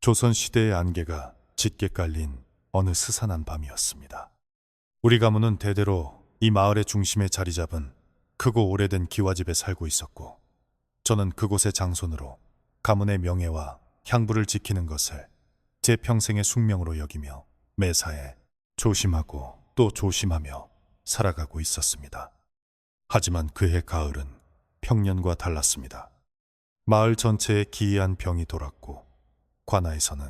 조선시대의 안개가 짙게 깔린 어느 스산한 밤이었습니다. 우리 가문은 대대로 이 마을의 중심에 자리 잡은 크고 오래된 기와집에 살고 있었고, 저는 그곳의 장손으로 가문의 명예와 향부를 지키는 것을 제 평생의 숙명으로 여기며 매사에 조심하고 또 조심하며 살아가고 있었습니다. 하지만 그해 가을은 평년과 달랐습니다. 마을 전체에 기이한 병이 돌았고 관아에서는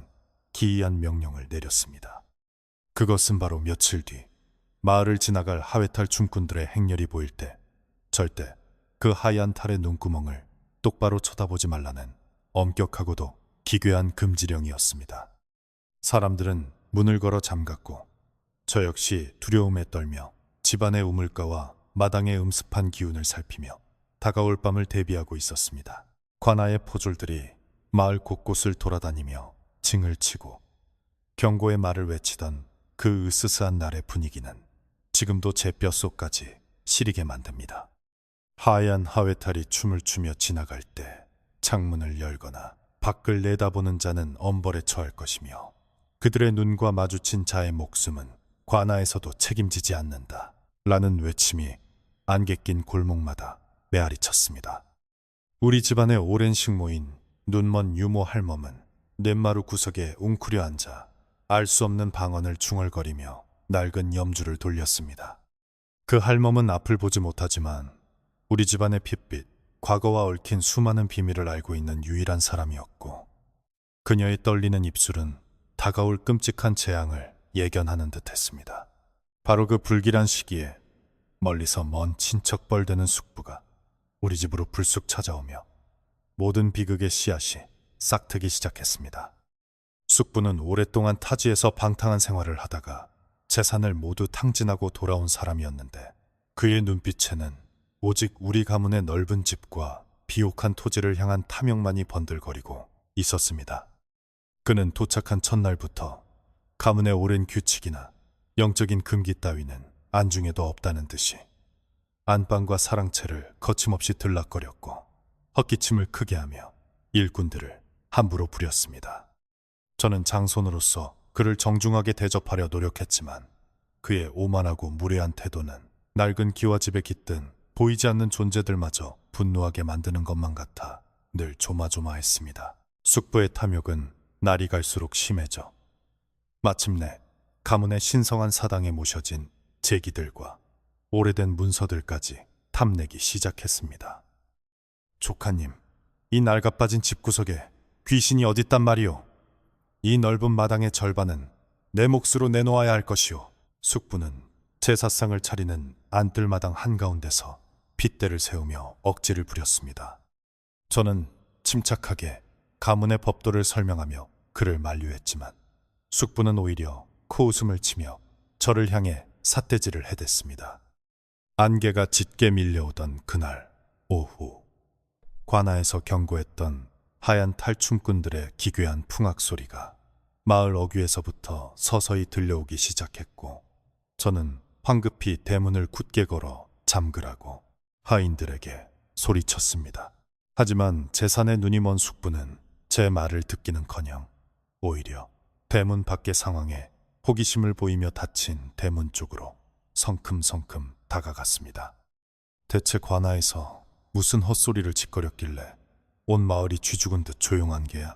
기이한 명령을 내렸습니다. 그것은 바로 며칠 뒤 마을을 지나갈 하회탈 춤꾼들의 행렬이 보일 때 절대 그 하얀 탈의 눈구멍을 똑바로 쳐다보지 말라는 엄격하고도 기괴한 금지령이었습니다. 사람들은 문을 걸어 잠갔고 저 역시 두려움에 떨며 집안의 우물가와 마당의 음습한 기운을 살피며 다가올 밤을 대비하고 있었습니다. 관아의 포졸들이 마을 곳곳을 돌아다니며 징을 치고 경고의 말을 외치던 그 으스스한 날의 분위기는 지금도 제 뼛속까지 시리게 만듭니다. 하얀 하회탈이 춤을 추며 지나갈 때 창문을 열거나 밖을 내다보는 자는 엄벌에 처할 것이며 그들의 눈과 마주친 자의 목숨은 관아에서도 책임지지 않는다 라는 외침이 안개 낀 골목마다 메아리 쳤습니다. 우리 집안의 오랜 식모인 눈먼 유모 할멈은 냇마루 구석에 웅크려 앉아 알 수 없는 방언을 중얼거리며 낡은 염주를 돌렸습니다. 그 할멈은 앞을 보지 못하지만 우리 집안의 핏빛, 과거와 얽힌 수많은 비밀을 알고 있는 유일한 사람이었고, 그녀의 떨리는 입술은 다가올 끔찍한 재앙을 예견하는 듯 했습니다. 바로 그 불길한 시기에 멀리서 먼 친척 뻘되는 숙부가 우리 집으로 불쑥 찾아오며 모든 비극의 씨앗이 싹트기 시작했습니다. 숙부는 오랫동안 타지에서 방탕한 생활을 하다가 재산을 모두 탕진하고 돌아온 사람이었는데, 그의 눈빛에는 오직 우리 가문의 넓은 집과 비옥한 토지를 향한 탐욕만이 번들거리고 있었습니다. 그는 도착한 첫날부터 가문의 오랜 규칙이나 영적인 금기 따위는 안중에도 없다는 듯이 안방과 사랑채를 거침없이 들락거렸고 헛기침을 크게 하며 일꾼들을 함부로 부렸습니다. 저는 장손으로서 그를 정중하게 대접하려 노력했지만 그의 오만하고 무례한 태도는 낡은 기와집에 깃든 보이지 않는 존재들마저 분노하게 만드는 것만 같아 늘 조마조마했습니다. 숙부의 탐욕은 날이 갈수록 심해져 마침내 가문의 신성한 사당에 모셔진 제기들과 오래된 문서들까지 탐내기 시작했습니다. 조카님, 이 낡아빠진 집구석에 귀신이 어딨단 말이오? 이 넓은 마당의 절반은 내 몫으로 내놓아야 할 것이오. 숙부는 제사상을 차리는 안뜰마당 한가운데서 핏대를 세우며 억지를 부렸습니다. 저는 침착하게 가문의 법도를 설명하며 그를 만류했지만 숙부는 오히려 코웃음을 치며 저를 향해 삿대질을 해댔습니다. 안개가 짙게 밀려오던 그날 오후, 관아에서 경고했던 하얀 탈춤꾼들의 기괴한 풍악 소리가 마을 어귀에서부터 서서히 들려오기 시작했고, 저는 황급히 대문을 굳게 걸어 잠그라고 하인들에게 소리쳤습니다. 하지만 재산에 눈이 먼 숙부는 제 말을 듣기는커녕 오히려 대문 밖의 상황에 호기심을 보이며 닫힌 대문 쪽으로 성큼성큼 다가갔습니다. 대체 관아에서 무슨 헛소리를 짓거렸길래 온 마을이 쥐죽은 듯 조용한 게야?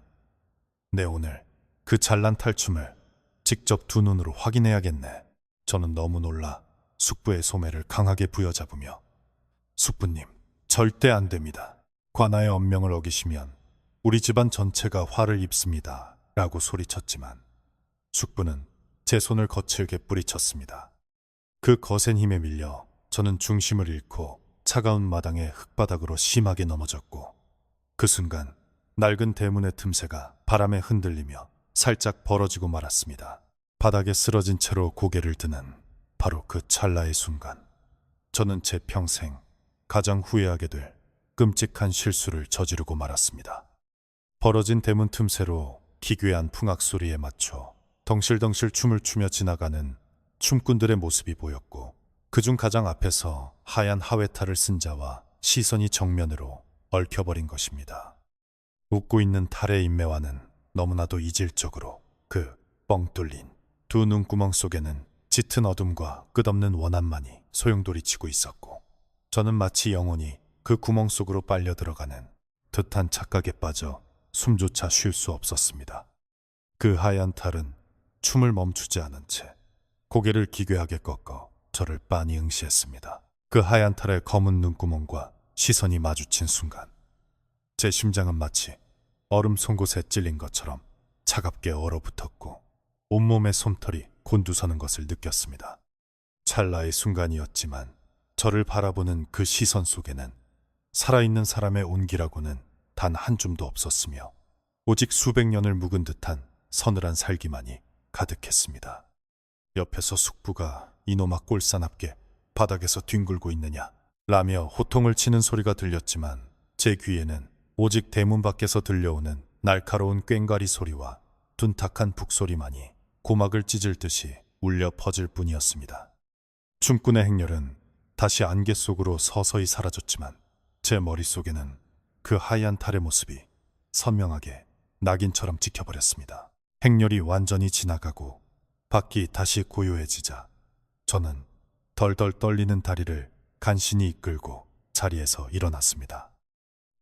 내 오늘 그 잘난 탈춤을 직접 두 눈으로 확인해야겠네. 저는 너무 놀라 숙부의 소매를 강하게 부여잡으며 숙부님, 절대 안 됩니다. 관아의 엄명을 어기시면 우리 집안 전체가 화를 입습니다 라고 소리쳤지만 숙부는 제 손을 거칠게 뿌리쳤습니다. 그 거센 힘에 밀려 저는 중심을 잃고 차가운 마당의 흙바닥으로 심하게 넘어졌고, 그 순간 낡은 대문의 틈새가 바람에 흔들리며 살짝 벌어지고 말았습니다. 바닥에 쓰러진 채로 고개를 드는 바로 그 찰나의 순간, 저는 제 평생 가장 후회하게 될 끔찍한 실수를 저지르고 말았습니다. 벌어진 대문 틈새로 기괴한 풍악 소리에 맞춰 덩실덩실 춤을 추며 지나가는 춤꾼들의 모습이 보였고, 그중 가장 앞에서 하얀 하회탈을 쓴 자와 시선이 정면으로 얽혀버린 것입니다. 웃고 있는 탈의 인매와는 너무나도 이질적으로 그 뻥 뚫린 두 눈구멍 속에는 짙은 어둠과 끝없는 원한만이 소용돌이치고 있었고, 저는 마치 영혼이 그 구멍 속으로 빨려 들어가는 듯한 착각에 빠져 숨조차 쉴 수 없었습니다. 그 하얀 탈은 춤을 멈추지 않은 채 고개를 기괴하게 꺾어 저를 빤히 응시했습니다. 그 하얀 탈의 검은 눈구멍과 시선이 마주친 순간 제 심장은 마치 얼음 송곳에 찔린 것처럼 차갑게 얼어붙었고 온몸의 솜털이 곤두서는 것을 느꼈습니다. 찰나의 순간이었지만 저를 바라보는 그 시선 속에는 살아있는 사람의 온기라고는 단 한 줌도 없었으며 오직 수백 년을 묵은 듯한 서늘한 살기만이 가득했습니다. 옆에서 숙부가 이놈아 꼴사납게 바닥에서 뒹굴고 있느냐 라며 호통을 치는 소리가 들렸지만 제 귀에는 오직 대문 밖에서 들려오는 날카로운 꽹과리 소리와 둔탁한 북소리만이 고막을 찢을 듯이 울려 퍼질 뿐이었습니다. 춤꾼의 행렬은 다시 안개 속으로 서서히 사라졌지만 제 머릿속에는 그 하얀 탈의 모습이 선명하게 낙인처럼 찍혀버렸습니다. 행렬이 완전히 지나가고 밖이 다시 고요해지자 저는 덜덜 떨리는 다리를 간신히 이끌고 자리에서 일어났습니다.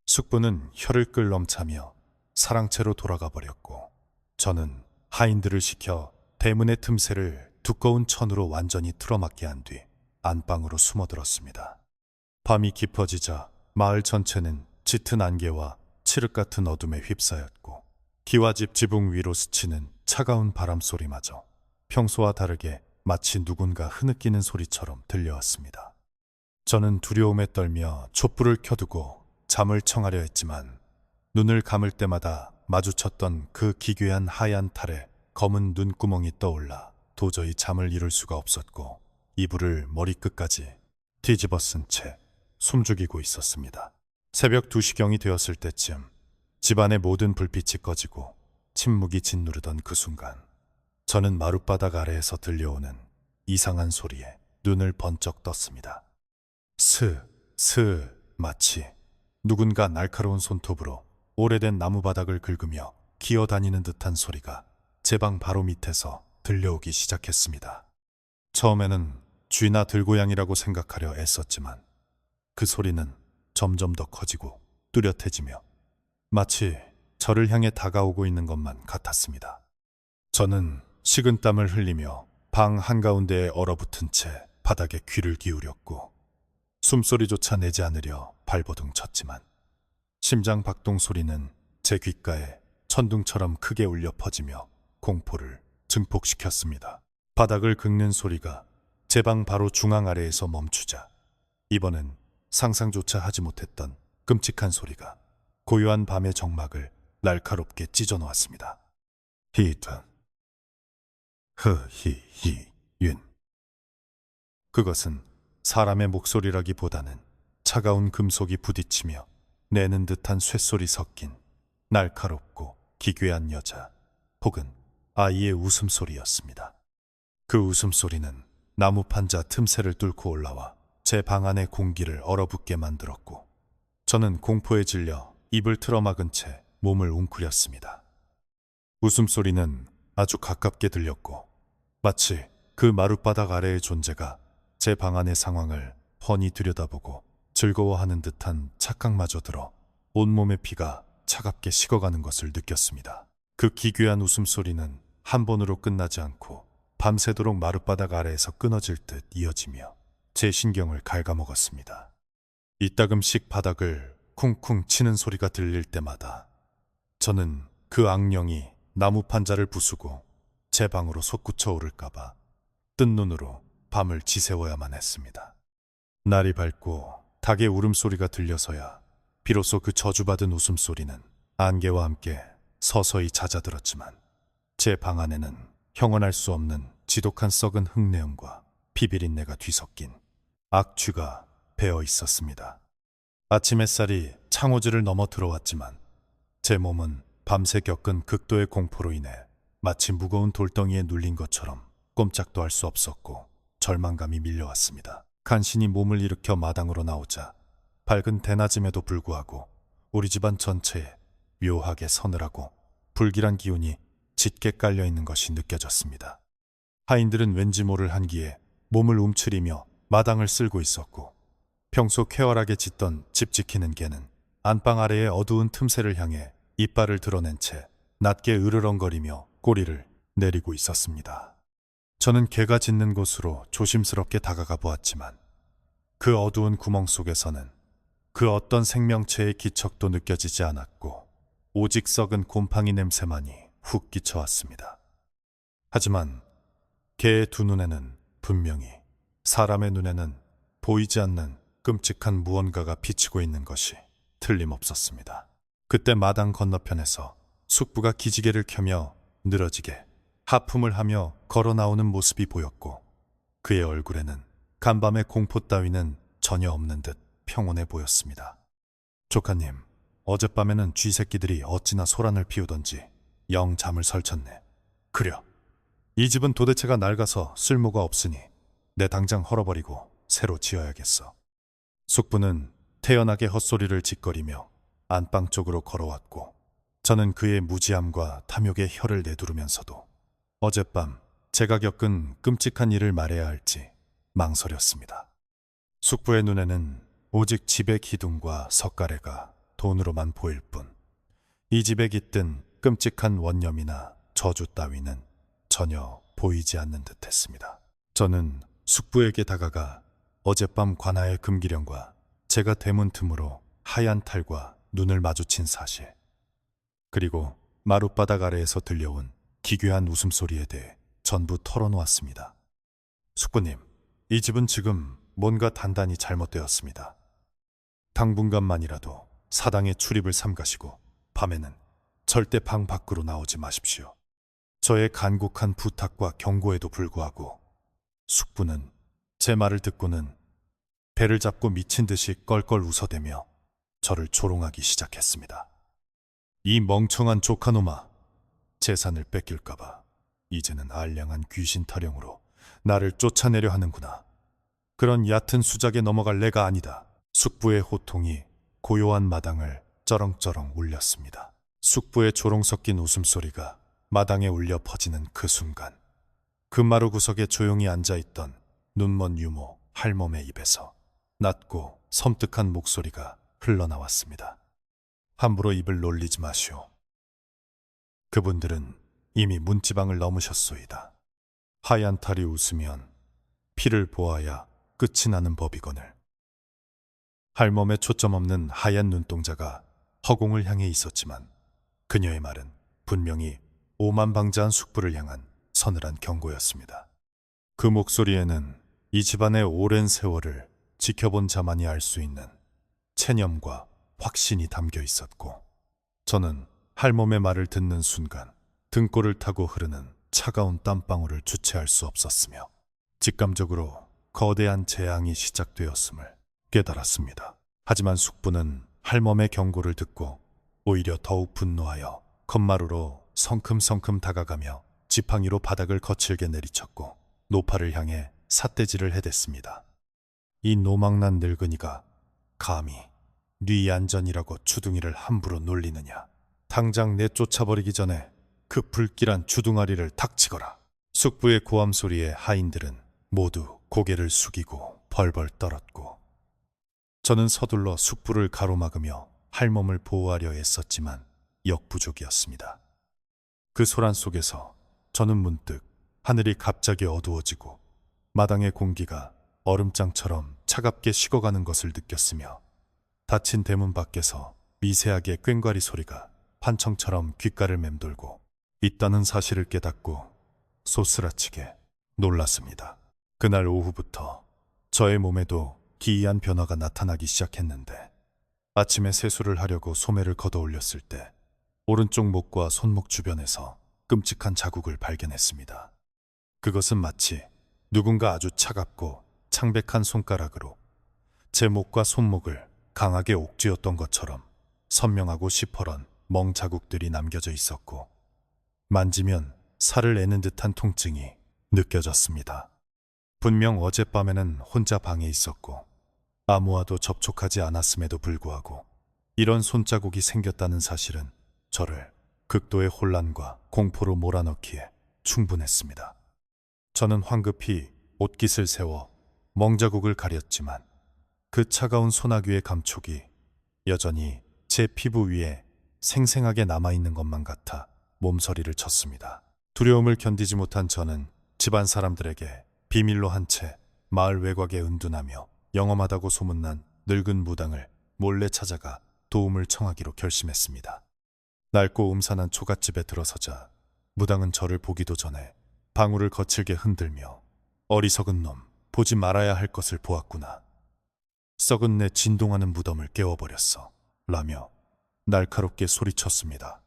숙부는 혀를 끌 넘차며 사랑채로 돌아가 버렸고 저는 하인들을 시켜 대문의 틈새를 두꺼운 천으로 완전히 틀어막게 한 뒤 안방으로 숨어들었습니다. 밤이 깊어지자 마을 전체는 짙은 안개와 칠흑 같은 어둠에 휩싸였고 기와집 지붕 위로 스치는 차가운 바람소리마저 평소와 다르게 마치 누군가 흐느끼는 소리처럼 들려왔습니다. 저는 두려움에 떨며 촛불을 켜두고 잠을 청하려 했지만 눈을 감을 때마다 마주쳤던 그 기괴한 하얀 탈에 검은 눈구멍이 떠올라 도저히 잠을 이룰 수가 없었고 이불을 머리끝까지 뒤집어 쓴 채 숨죽이고 있었습니다. 새벽 2시경이 되었을 때쯤 집안의 모든 불빛이 꺼지고 침묵이 짓누르던 그 순간 저는 마룻바닥 아래에서 들려오는 이상한 소리에 눈을 번쩍 떴습니다. 마치 누군가 날카로운 손톱으로 오래된 나무바닥을 긁으며 기어다니는 듯한 소리가 제 방 바로 밑에서 들려오기 시작했습니다. 처음에는 쥐나 들고양이라고 생각하려 애썼지만 그 소리는 점점 더 커지고 뚜렷해지며 마치 저를 향해 다가오고 있는 것만 같았습니다. 저는 식은땀을 흘리며 방 한가운데에 얼어붙은 채 바닥에 귀를 기울였고 숨소리조차 내지 않으려 발버둥 쳤지만 심장 박동 소리는 제 귓가에 천둥처럼 크게 울려 퍼지며 공포를 증폭시켰습니다. 바닥을 긁는 소리가 제 방 바로 중앙 아래에서 멈추자 이번엔 상상조차 하지 못했던 끔찍한 소리가 고요한 밤의 정막을 날카롭게 찢어놓았습니다. 히든 흐히히윤. 그것은 사람의 목소리라기보다는 차가운 금속이 부딪히며 내는 듯한 쇳소리 섞인 날카롭고 기괴한 여자 혹은 아이의 웃음소리였습니다. 그 웃음소리는 나무 판자 틈새를 뚫고 올라와 제 방 안의 공기를 얼어붙게 만들었고 저는 공포에 질려 입을 틀어막은 채 몸을 웅크렸습니다. 웃음소리는 아주 가깝게 들렸고 마치 그 마룻바닥 아래의 존재가 제 방 안의 상황을 훤히 들여다보고 즐거워하는 듯한 착각마저 들어 온몸의 피가 차갑게 식어가는 것을 느꼈습니다. 그 기괴한 웃음소리는 한 번으로 끝나지 않고 밤새도록 마룻바닥 아래에서 끊어질 듯 이어지며 제 신경을 갉아먹었습니다. 이따금씩 바닥을 쿵쿵 치는 소리가 들릴 때마다 저는 그 악령이 나무 판자를 부수고 제 방으로 솟구쳐 오를까봐 뜬 눈으로 밤을 지새워야만 했습니다. 날이 밝고 닭의 울음소리가 들려서야 비로소 그 저주받은 웃음소리는 안개와 함께 서서히 잦아들었지만 제 방 안에는 형언할 수 없는 지독한 썩은 흙내음과 피비린내가 뒤섞인 악취가 배어 있었습니다. 아침 햇살이 창호지를 넘어 들어왔지만 제 몸은 밤새 겪은 극도의 공포로 인해 마치 무거운 돌덩이에 눌린 것처럼 꼼짝도 할 수 없었고 절망감이 밀려왔습니다. 간신히 몸을 일으켜 마당으로 나오자 밝은 대낮임에도 불구하고 우리 집안 전체에 묘하게 서늘하고 불길한 기운이 짙게 깔려 있는 것이 느껴졌습니다. 하인들은 왠지 모를 한기에 몸을 움츠리며 마당을 쓸고 있었고, 평소 쾌활하게 짖던 집 지키는 개는 안방 아래의 어두운 틈새를 향해 이빨을 드러낸 채 낮게 으르렁거리며 꼬리를 내리고 있었습니다. 저는 개가 짖는 곳으로 조심스럽게 다가가 보았지만 그 어두운 구멍 속에서는 그 어떤 생명체의 기척도 느껴지지 않았고 오직 썩은 곰팡이 냄새만이 훅 끼쳐왔습니다. 하지만 개의 두 눈에는 분명히 사람의 눈에는 보이지 않는 끔찍한 무언가가 비치고 있는 것이 틀림없었습니다. 그때 마당 건너편에서 숙부가 기지개를 켜며 늘어지게 하품을 하며 걸어 나오는 모습이 보였고, 그의 얼굴에는 간밤의 공포 따위는 전혀 없는 듯 평온해 보였습니다. 조카님, 어젯밤에는 쥐새끼들이 어찌나 소란을 피우던지 영 잠을 설쳤네. 그려. 이 집은 도대체가 낡아서 쓸모가 없으니 내 당장 헐어버리고 새로 지어야겠어. 숙부는 태연하게 헛소리를 짓거리며 안방 쪽으로 걸어왔고, 저는 그의 무지함과 탐욕에 혀를 내두르면서도 어젯밤 제가 겪은 끔찍한 일을 말해야 할지 망설였습니다. 숙부의 눈에는 오직 집의 기둥과 석가래가 돈으로만 보일 뿐, 이 집에 깃든 끔찍한 원념이나 저주 따위는 전혀 보이지 않는 듯 했습니다. 저는 숙부에게 다가가 어젯밤 관아의 금기령과 제가 대문 틈으로 하얀 탈과 눈을 마주친 사실, 그리고 마룻바닥 아래에서 들려온 기괴한 웃음소리에 대해 전부 털어놓았습니다. 숙부님, 이 집은 지금 뭔가 단단히 잘못되었습니다. 당분간만이라도 사당의 출입을 삼가시고 밤에는 절대 방 밖으로 나오지 마십시오. 저의 간곡한 부탁과 경고에도 불구하고 숙부는 제 말을 듣고는 배를 잡고 미친 듯이 껄껄 웃어대며 저를 조롱하기 시작했습니다. 이 멍청한 조카놈아, 재산을 뺏길까봐 이제는 알량한 귀신 타령으로 나를 쫓아내려 하는구나. 그런 얕은 수작에 넘어갈 내가 아니다. 숙부의 호통이 고요한 마당을 쩌렁쩌렁 울렸습니다. 숙부의 조롱 섞인 웃음소리가 마당에 울려 퍼지는 그 순간, 금마루 구석에 조용히 앉아있던 눈먼 유모 할멈의 입에서 낮고 섬뜩한 목소리가 흘러나왔습니다. 함부로 입을 놀리지 마시오. 그분들은 이미 문지방을 넘으셨소이다. 하얀 탈이 웃으면 피를 보아야 끝이 나는 법이거늘. 할멈의 초점 없는 하얀 눈동자가 허공을 향해 있었지만 그녀의 말은 분명히 오만방자한 숙부를 향한 서늘한 경고였습니다. 그 목소리에는 이 집안의 오랜 세월을 지켜본 자만이 알 수 있는 체념과 확신이 담겨 있었고, 저는 할멈의 말을 듣는 순간 등골을 타고 흐르는 차가운 땀방울을 주체할 수 없었으며 직감적으로 거대한 재앙이 시작되었음을 깨달았습니다. 하지만 숙부는 할멈의 경고를 듣고 오히려 더욱 분노하여 겉마루로 성큼성큼 다가가며 지팡이로 바닥을 거칠게 내리쳤고 노파를 향해 삿대질을 해댔습니다. 이 노망난 늙은이가 감히 네 안전이라고 주둥이를 함부로 놀리느냐. 당장 내쫓아버리기 전에 그 불길한 주둥아리를 닥치거라. 숙부의 고함 소리에 하인들은 모두 고개를 숙이고 벌벌 떨었고, 저는 서둘러 숙부를 가로막으며 할멈을 보호하려 애썼지만 역부족이었습니다. 그 소란 속에서 저는 문득 하늘이 갑자기 어두워지고 마당의 공기가 얼음장처럼 차갑게 식어가는 것을 느꼈으며, 닫힌 대문 밖에서 미세하게 꽹과리 소리가 환청처럼 귓가를 맴돌고 있다는 사실을 깨닫고 소스라치게 놀랐습니다. 그날 오후부터 저의 몸에도 기이한 변화가 나타나기 시작했는데, 아침에 세수를 하려고 소매를 걷어 올렸을 때 오른쪽 목과 손목 주변에서 끔찍한 자국을 발견했습니다. 그것은 마치 누군가 아주 차갑고 창백한 손가락으로 제 목과 손목을 강하게 옥쥐었던 것처럼 선명하고 시퍼런 멍 자국들이 남겨져 있었고, 만지면 살을 내는 듯한 통증이 느껴졌습니다. 분명 어젯밤에는 혼자 방에 있었고 아무와도 접촉하지 않았음에도 불구하고 이런 손자국이 생겼다는 사실은 저를 극도의 혼란과 공포로 몰아넣기에 충분했습니다. 저는 황급히 옷깃을 세워 멍자국을 가렸지만 그 차가운 소나기의 감촉이 여전히 제 피부 위에 생생하게 남아있는 것만 같아 몸서리를 쳤습니다. 두려움을 견디지 못한 저는 집안 사람들에게 비밀로 한 채 마을 외곽에 은둔하며 영험하다고 소문난 늙은 무당을 몰래 찾아가 도움을 청하기로 결심했습니다. 낡고 음산한 초갓집에 들어서자 무당은 저를 보기도 전에 방울을 거칠게 흔들며 어리석은 놈, 보지 말아야 할 것을 보았구나. 썩은 내 진동하는 무덤을 깨워버렸어. 라며 날카롭게 소리쳤습니다.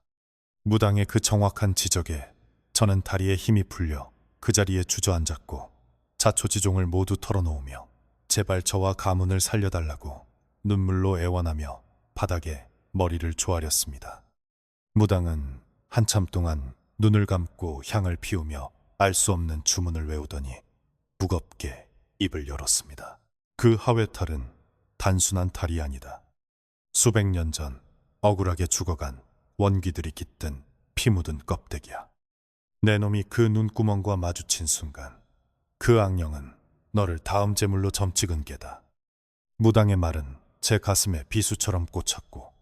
무당의 그 정확한 지적에 저는 다리에 힘이 풀려 그 자리에 주저앉았고 자초지종을 모두 털어놓으며 제발 저와 가문을 살려달라고 눈물로 애원하며 바닥에 머리를 조아렸습니다. 무당은 한참 동안 눈을 감고 향을 피우며 알 수 없는 주문을 외우더니 무겁게 입을 열었습니다. 그 하회탈은 단순한 탈이 아니다. 수백 년 전 억울하게 죽어간 원기들이 깃든 피 묻은 껍데기야. 내 놈이 그 눈구멍과 마주친 순간 그 악령은 너를 다음 제물로 점찍은 게다. 무당의 말은 제 가슴에 비수처럼 꽂혔고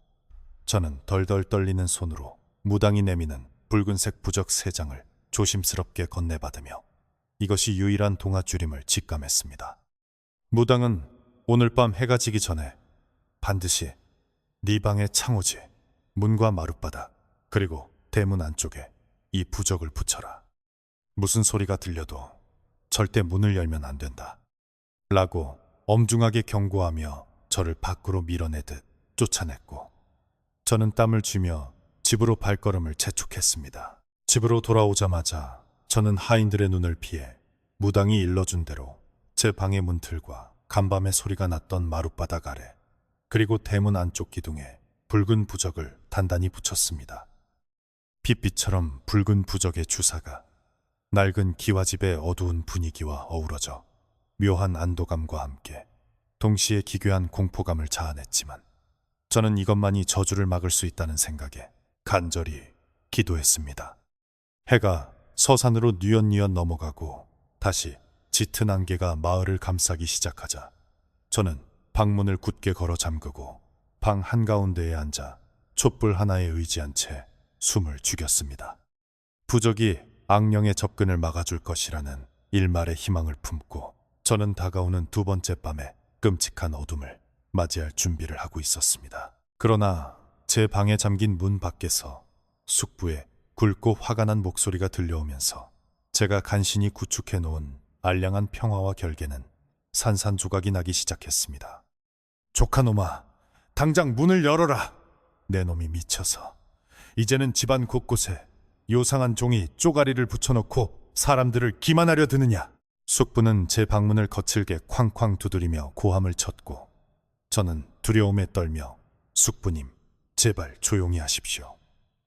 저는 덜덜 떨리는 손으로 무당이 내미는 붉은색 부적 3장을 조심스럽게 건네받으며 이것이 유일한 동아줄임을 직감했습니다. 무당은 오늘 밤 해가 지기 전에 반드시 네 방의 창호지, 문과 마룻바닥, 그리고 대문 안쪽에 이 부적을 붙여라. 무슨 소리가 들려도 절대 문을 열면 안 된다. 라고 엄중하게 경고하며 저를 밖으로 밀어내듯 쫓아냈고 저는 땀을 쥐며 집으로 발걸음을 재촉했습니다. 집으로 돌아오자마자 저는 하인들의 눈을 피해 무당이 일러준 대로 제 방의 문틀과 간밤에 소리가 났던 마룻바닥 아래 그리고 대문 안쪽 기둥에 붉은 부적을 단단히 붙였습니다. 빛빛처럼 붉은 부적의 주사가 낡은 기와집의 어두운 분위기와 어우러져 묘한 안도감과 함께 동시에 기괴한 공포감을 자아냈지만 저는 이것만이 저주를 막을 수 있다는 생각에 간절히 기도했습니다. 해가 서산으로 뉘엿뉘엿 넘어가고 다시 짙은 안개가 마을을 감싸기 시작하자 저는 방문을 굳게 걸어 잠그고 방 한가운데에 앉아 촛불 하나에 의지한 채 숨을 죽였습니다. 부적이 악령의 접근을 막아줄 것이라는 일말의 희망을 품고 저는 다가오는 두 번째 밤에 끔찍한 어둠을 맞이할 준비를 하고 있었습니다. 그러나 제 방에 잠긴 문 밖에서 숙부의 굵고 화가 난 목소리가 들려오면서 제가 간신히 구축해 놓은 알량한 평화와 결계는 산산조각이 나기 시작했습니다. 조카놈아, 당장 문을 열어라. 내 놈이 미쳐서 이제는 집안 곳곳에 요상한 종이 쪼가리를 붙여놓고 사람들을 기만하려 드느냐. 숙부는 제 방문을 거칠게 쾅쾅 두드리며 고함을 쳤고 저는 두려움에 떨며 숙부님, 제발 조용히 하십시오.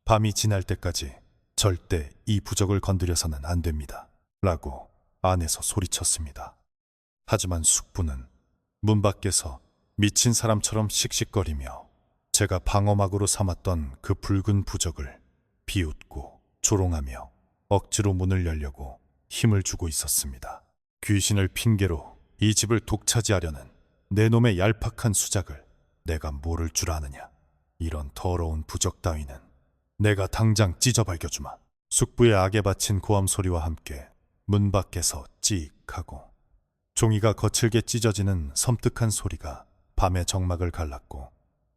밤이 지날 때까지 절대 이 부적을 건드려서는 안 됩니다. 라고 안에서 소리쳤습니다. 하지만 숙부는 문 밖에서 미친 사람처럼 씩씩거리며 제가 방어막으로 삼았던 그 붉은 부적을 비웃고 조롱하며 억지로 문을 열려고 힘을 주고 있었습니다. 귀신을 핑계로 이 집을 독차지하려는 내 놈의 얄팍한 수작을 내가 모를 줄 아느냐. 이런 더러운 부적 따위는 내가 당장 찢어 발겨주마. 숙부의 악에 바친 고함 소리와 함께 문 밖에서 찌익하고 종이가 거칠게 찢어지는 섬뜩한 소리가 밤의 정막을 갈랐고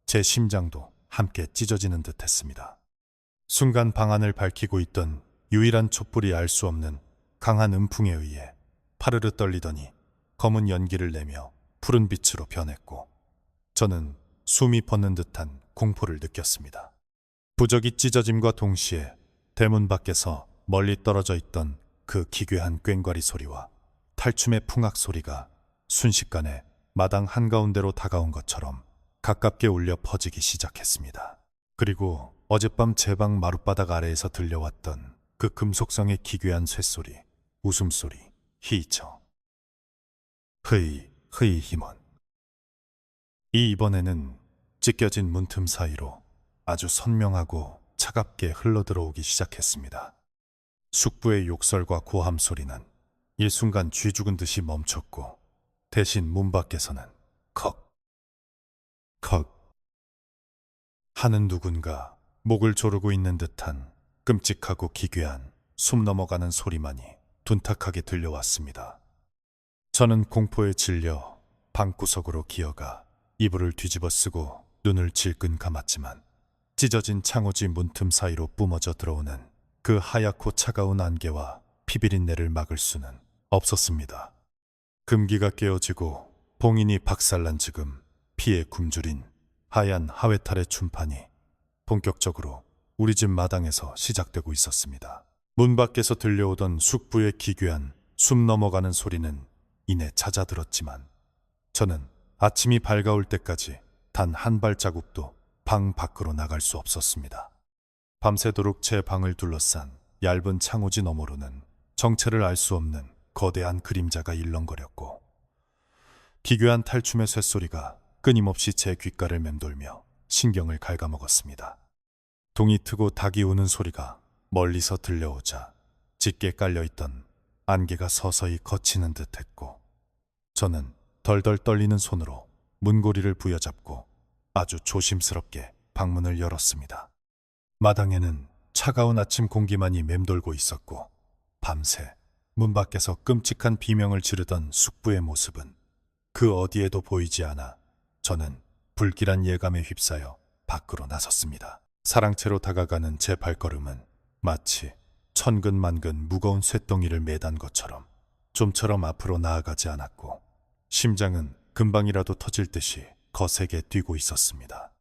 제 심장도 함께 찢어지는 듯 했습니다. 순간 방안을 밝히고 있던 유일한 촛불이 알 수 없는 강한 음풍에 의해 파르르 떨리더니 검은 연기를 내며 푸른 빛으로 변했고 저는 숨이 멎는 듯한 공포를 느꼈습니다. 부적이 찢어짐과 동시에 대문 밖에서 멀리 떨어져 있던 그 기괴한 꽹과리 소리와 탈춤의 풍악 소리가 순식간에 마당 한가운데로 다가온 것처럼 가깝게 울려 퍼지기 시작했습니다. 그리고 어젯밤 제 방 마룻바닥 아래에서 들려왔던 그 금속성의 기괴한 쇳소리, 웃음소리, 히이처, 흐이 힘원. 이번에는 찢겨진 문틈 사이로 아주 선명하고 차갑게 흘러들어오기 시작했습니다. 숙부의 욕설과 고함 소리는 일순간 쥐 죽은 듯이 멈췄고 대신 문 밖에서는 컥, 컥 하는 누군가 목을 조르고 있는 듯한 끔찍하고 기괴한 숨 넘어가는 소리만이 둔탁하게 들려왔습니다. 저는 공포에 질려 방구석으로 기어가 이불을 뒤집어 쓰고 눈을 질끈 감았지만 찢어진 창호지 문틈 사이로 뿜어져 들어오는 그 하얗고 차가운 안개와 피비린내를 막을 수는 없었습니다. 금기가 깨어지고 봉인이 박살난 지금 피에 굶주린 하얀 하회탈의 춤판이 본격적으로 우리 집 마당에서 시작되고 있었습니다. 문 밖에서 들려오던 숙부의 기괴한 숨 넘어가는 소리는 이내 잦아들었지만 저는 아침이 밝아올 때까지 단 한 발자국도 방 밖으로 나갈 수 없었습니다. 밤새도록 제 방을 둘러싼 얇은 창호지 너머로는 정체를 알 수 없는 거대한 그림자가 일렁거렸고 기괴한 탈춤의 쇳소리가 끊임없이 제 귓가를 맴돌며 신경을 갉아먹었습니다. 동이 트고 닭이 우는 소리가 멀리서 들려오자 짙게 깔려있던 안개가 서서히 걷히는 듯했고 저는 덜덜 떨리는 손으로 문고리를 부여잡고 아주 조심스럽게 방문을 열었습니다. 마당에는 차가운 아침 공기만이 맴돌고 있었고 밤새 문 밖에서 끔찍한 비명을 지르던 숙부의 모습은 그 어디에도 보이지 않아 저는 불길한 예감에 휩싸여 밖으로 나섰습니다. 사랑채로 다가가는 제 발걸음은 마치 천근만근 무거운 쇳덩이를 매단 것처럼 좀처럼 앞으로 나아가지 않았고 심장은 금방이라도 터질 듯이 거세게 뛰고 있었습니다.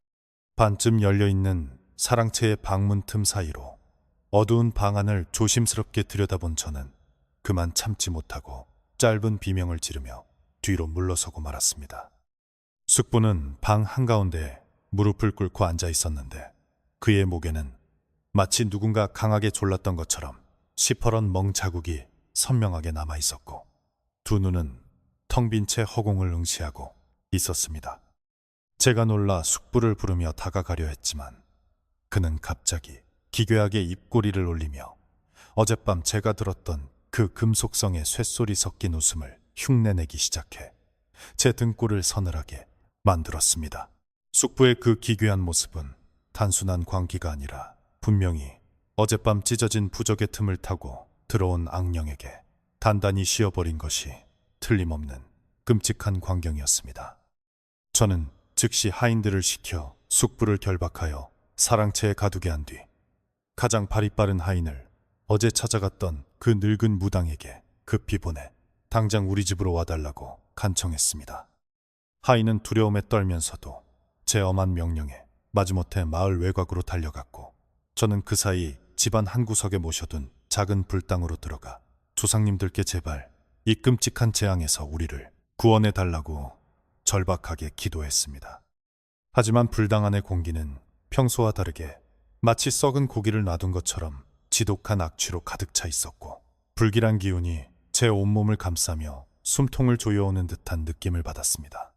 반쯤 열려있는 사랑채의 방문 틈 사이로 어두운 방 안을 조심스럽게 들여다본 저는 그만 참지 못하고 짧은 비명을 지르며 뒤로 물러서고 말았습니다. 숙부는 방 한가운데 무릎을 꿇고 앉아 있었는데 그의 목에는 마치 누군가 강하게 졸랐던 것처럼 시퍼런 멍 자국이 선명하게 남아 있었고 두 눈은 텅 빈 채 허공을 응시하고 있었습니다. 제가 놀라 숙부를 부르며 다가가려 했지만 그는 갑자기 기괴하게 입꼬리를 올리며 어젯밤 제가 들었던 그 금속성의 쇳소리 섞인 웃음을 흉내내기 시작해 제 등골을 서늘하게 만들었습니다. 숙부의 그 기괴한 모습은 단순한 광기가 아니라 분명히 어젯밤 찢어진 부적의 틈을 타고 들어온 악령에게 단단히 씌어버린 것이 틀림없는 끔찍한 광경이었습니다. 저는 즉시 하인들을 시켜 숙부를 결박하여 사랑채에 가두게 한 뒤 가장 발이 빠른 하인을 어제 찾아갔던 그 늙은 무당에게 급히 보내 당장 우리 집으로 와달라고 간청했습니다. 하인은 두려움에 떨면서도 제 엄한 명령에 마지못해 마을 외곽으로 달려갔고 저는 그 사이 집안 한 구석에 모셔둔 작은 불당으로 들어가 조상님들께 제발 이 끔찍한 재앙에서 우리를 구원해 달라고 절박하게 기도했습니다. 하지만 불당 안의 공기는 평소와 다르게 마치 썩은 고기를 놔둔 것처럼 지독한 악취로 가득 차 있었고 불길한 기운이 제 온몸을 감싸며 숨통을 조여오는 듯한 느낌을 받았습니다.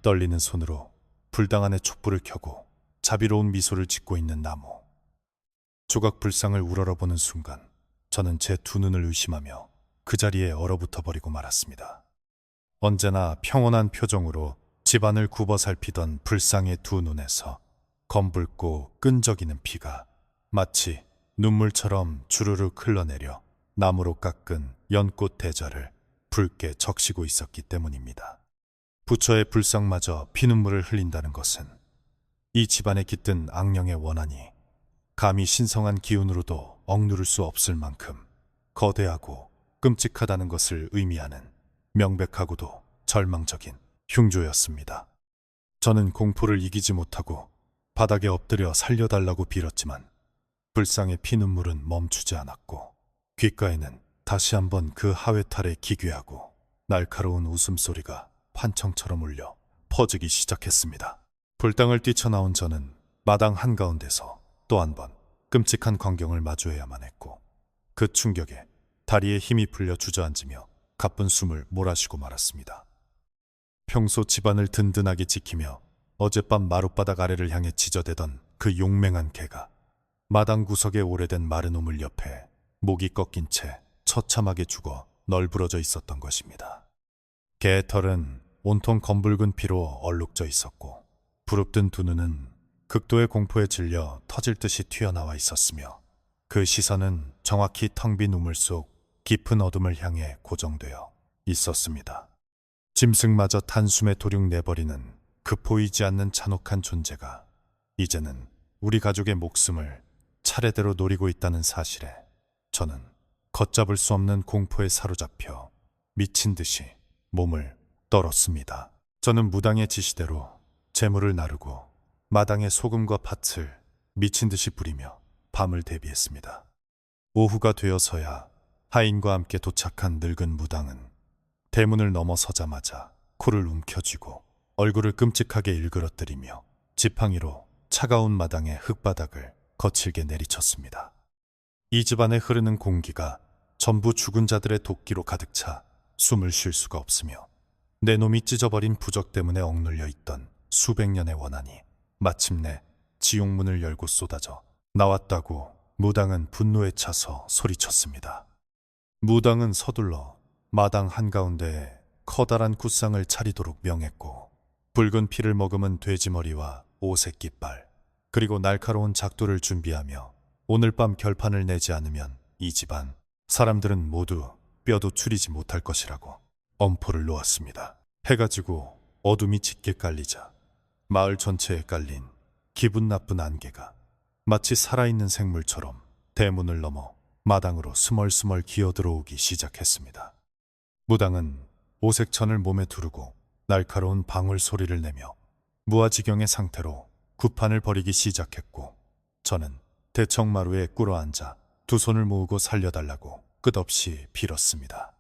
떨리는 손으로 불당 안에 촛불을 켜고 자비로운 미소를 짓고 있는 나무. 조각 불상을 우러러보는 순간 저는 제 두 눈을 의심하며 그 자리에 얼어붙어 버리고 말았습니다. 언제나 평온한 표정으로 집안을 굽어 살피던 불상의 두 눈에서 검붉고 끈적이는 피가 마치 눈물처럼 주르륵 흘러내려 나무로 깎은 연꽃 대자를 붉게 적시고 있었기 때문입니다. 부처의 불상마저 피눈물을 흘린다는 것은 이 집안에 깃든 악령의 원한이 감히 신성한 기운으로도 억누를 수 없을 만큼 거대하고 끔찍하다는 것을 의미하는 명백하고도 절망적인 흉조였습니다. 저는 공포를 이기지 못하고 바닥에 엎드려 살려달라고 빌었지만 불상의 피눈물은 멈추지 않았고 귓가에는 다시 한번 그 하회탈의 기괴하고 날카로운 웃음소리가 환청처럼 울려 퍼지기 시작했습니다. 불당을 뛰쳐나온 저는 마당 한가운데서 또 한 번 끔찍한 광경을 마주해야만 했고 그 충격에 다리에 힘이 풀려 주저앉으며 가쁜 숨을 몰아쉬고 말았습니다. 평소 집안을 든든하게 지키며 어젯밤 마룻바닥 아래를 향해 지저대던 그 용맹한 개가 마당 구석의 오래된 마른 우물 옆에 목이 꺾인 채 처참하게 죽어 널브러져 있었던 것입니다. 개의 털은 온통 검붉은 피로 얼룩져 있었고 부릅뜬 두 눈은 극도의 공포에 질려 터질 듯이 튀어나와 있었으며 그 시선은 정확히 텅 빈 우물 속 깊은 어둠을 향해 고정되어 있었습니다. 짐승마저 단숨에 도륙 내버리는 그 보이지 않는 잔혹한 존재가 이제는 우리 가족의 목숨을 차례대로 노리고 있다는 사실에 저는 걷잡을 수 없는 공포에 사로잡혀 미친 듯이 몸을 떨었습니다. 저는 무당의 지시대로 재물을 나르고 마당에 소금과 팥을 미친 듯이 뿌리며 밤을 대비했습니다. 오후가 되어서야 하인과 함께 도착한 늙은 무당은 대문을 넘어서자마자 코를 움켜쥐고 얼굴을 끔찍하게 일그러뜨리며 지팡이로 차가운 마당의 흙바닥을 거칠게 내리쳤습니다. 이 집안에 흐르는 공기가 전부 죽은 자들의 도끼로 가득 차 숨을 쉴 수가 없으며 내 놈이 찢어버린 부적 때문에 억눌려 있던 수백 년의 원한이 마침내 지옥문을 열고 쏟아져 나왔다고 무당은 분노에 차서 소리쳤습니다. 무당은 서둘러 마당 한가운데에 커다란 굿상을 차리도록 명했고 붉은 피를 머금은 돼지머리와 오색 깃발 그리고 날카로운 작두를 준비하며 오늘 밤 결판을 내지 않으면 이 집안 사람들은 모두 뼈도 추리지 못할 것이라고 엄포를 놓았습니다. 해가 지고 어둠이 짙게 깔리자 마을 전체에 깔린 기분 나쁜 안개가 마치 살아있는 생물처럼 대문을 넘어 마당으로 스멀스멀 기어들어오기 시작했습니다. 무당은 오색천을 몸에 두르고 날카로운 방울 소리를 내며 무아지경의 상태로 구판을 벌이기 시작했고 저는 대청마루에 꿇어앉아 두 손을 모으고 살려달라고 끝없이 빌었습니다.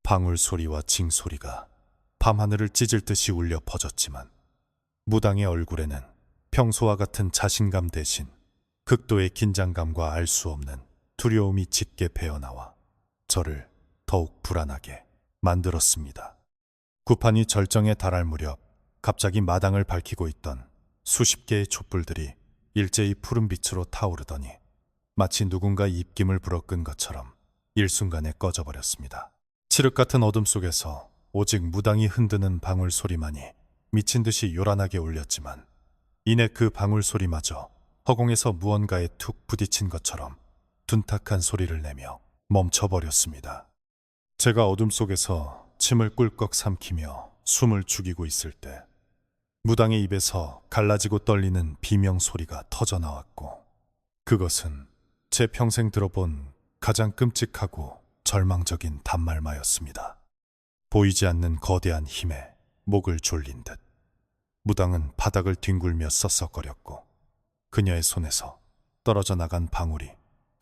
방울 소리와 징소리가 밤하늘을 찢을 듯이 울려 퍼졌지만 무당의 얼굴에는 평소와 같은 자신감 대신 극도의 긴장감과 알 수 없는 두려움이 짙게 배어나와 저를 더욱 불안하게 만들었습니다. 구판이 절정에 달할 무렵 갑자기 마당을 밝히고 있던 수십 개의 촛불들이 일제히 푸른 빛으로 타오르더니 마치 누군가 입김을 불어끈 것처럼 일순간에 꺼져버렸습니다. 칠흑 같은 어둠 속에서 오직 무당이 흔드는 방울 소리만이 미친 듯이 요란하게 울렸지만 이내 그 방울 소리마저 허공에서 무언가에 툭 부딪힌 것처럼 둔탁한 소리를 내며 멈춰버렸습니다. 제가 어둠 속에서 침을 꿀꺽 삼키며 숨을 죽이고 있을 때 무당의 입에서 갈라지고 떨리는 비명 소리가 터져나왔고 그것은 제 평생 들어본 가장 끔찍하고 절망적인 단말마였습니다. 보이지 않는 거대한 힘에 목을 졸린 듯 무당은 바닥을 뒹굴며 썩썩거렸고 그녀의 손에서 떨어져 나간 방울이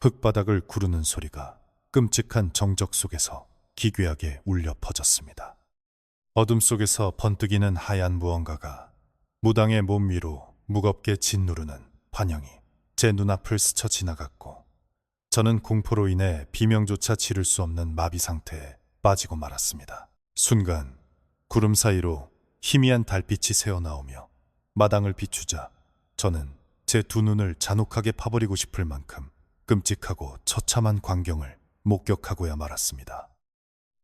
흙바닥을 구르는 소리가 끔찍한 정적 속에서 기괴하게 울려 퍼졌습니다. 어둠 속에서 번뜩이는 하얀 무언가가 무당의 몸 위로 무겁게 짓누르는 환영이 제 눈앞을 스쳐 지나갔고 저는 공포로 인해 비명조차 지를 수 없는 마비 상태에 빠지고 말았습니다. 순간 구름 사이로 희미한 달빛이 새어나오며 마당을 비추자 저는 제 두 눈을 잔혹하게 파버리고 싶을 만큼 끔찍하고 처참한 광경을 목격하고야 말았습니다.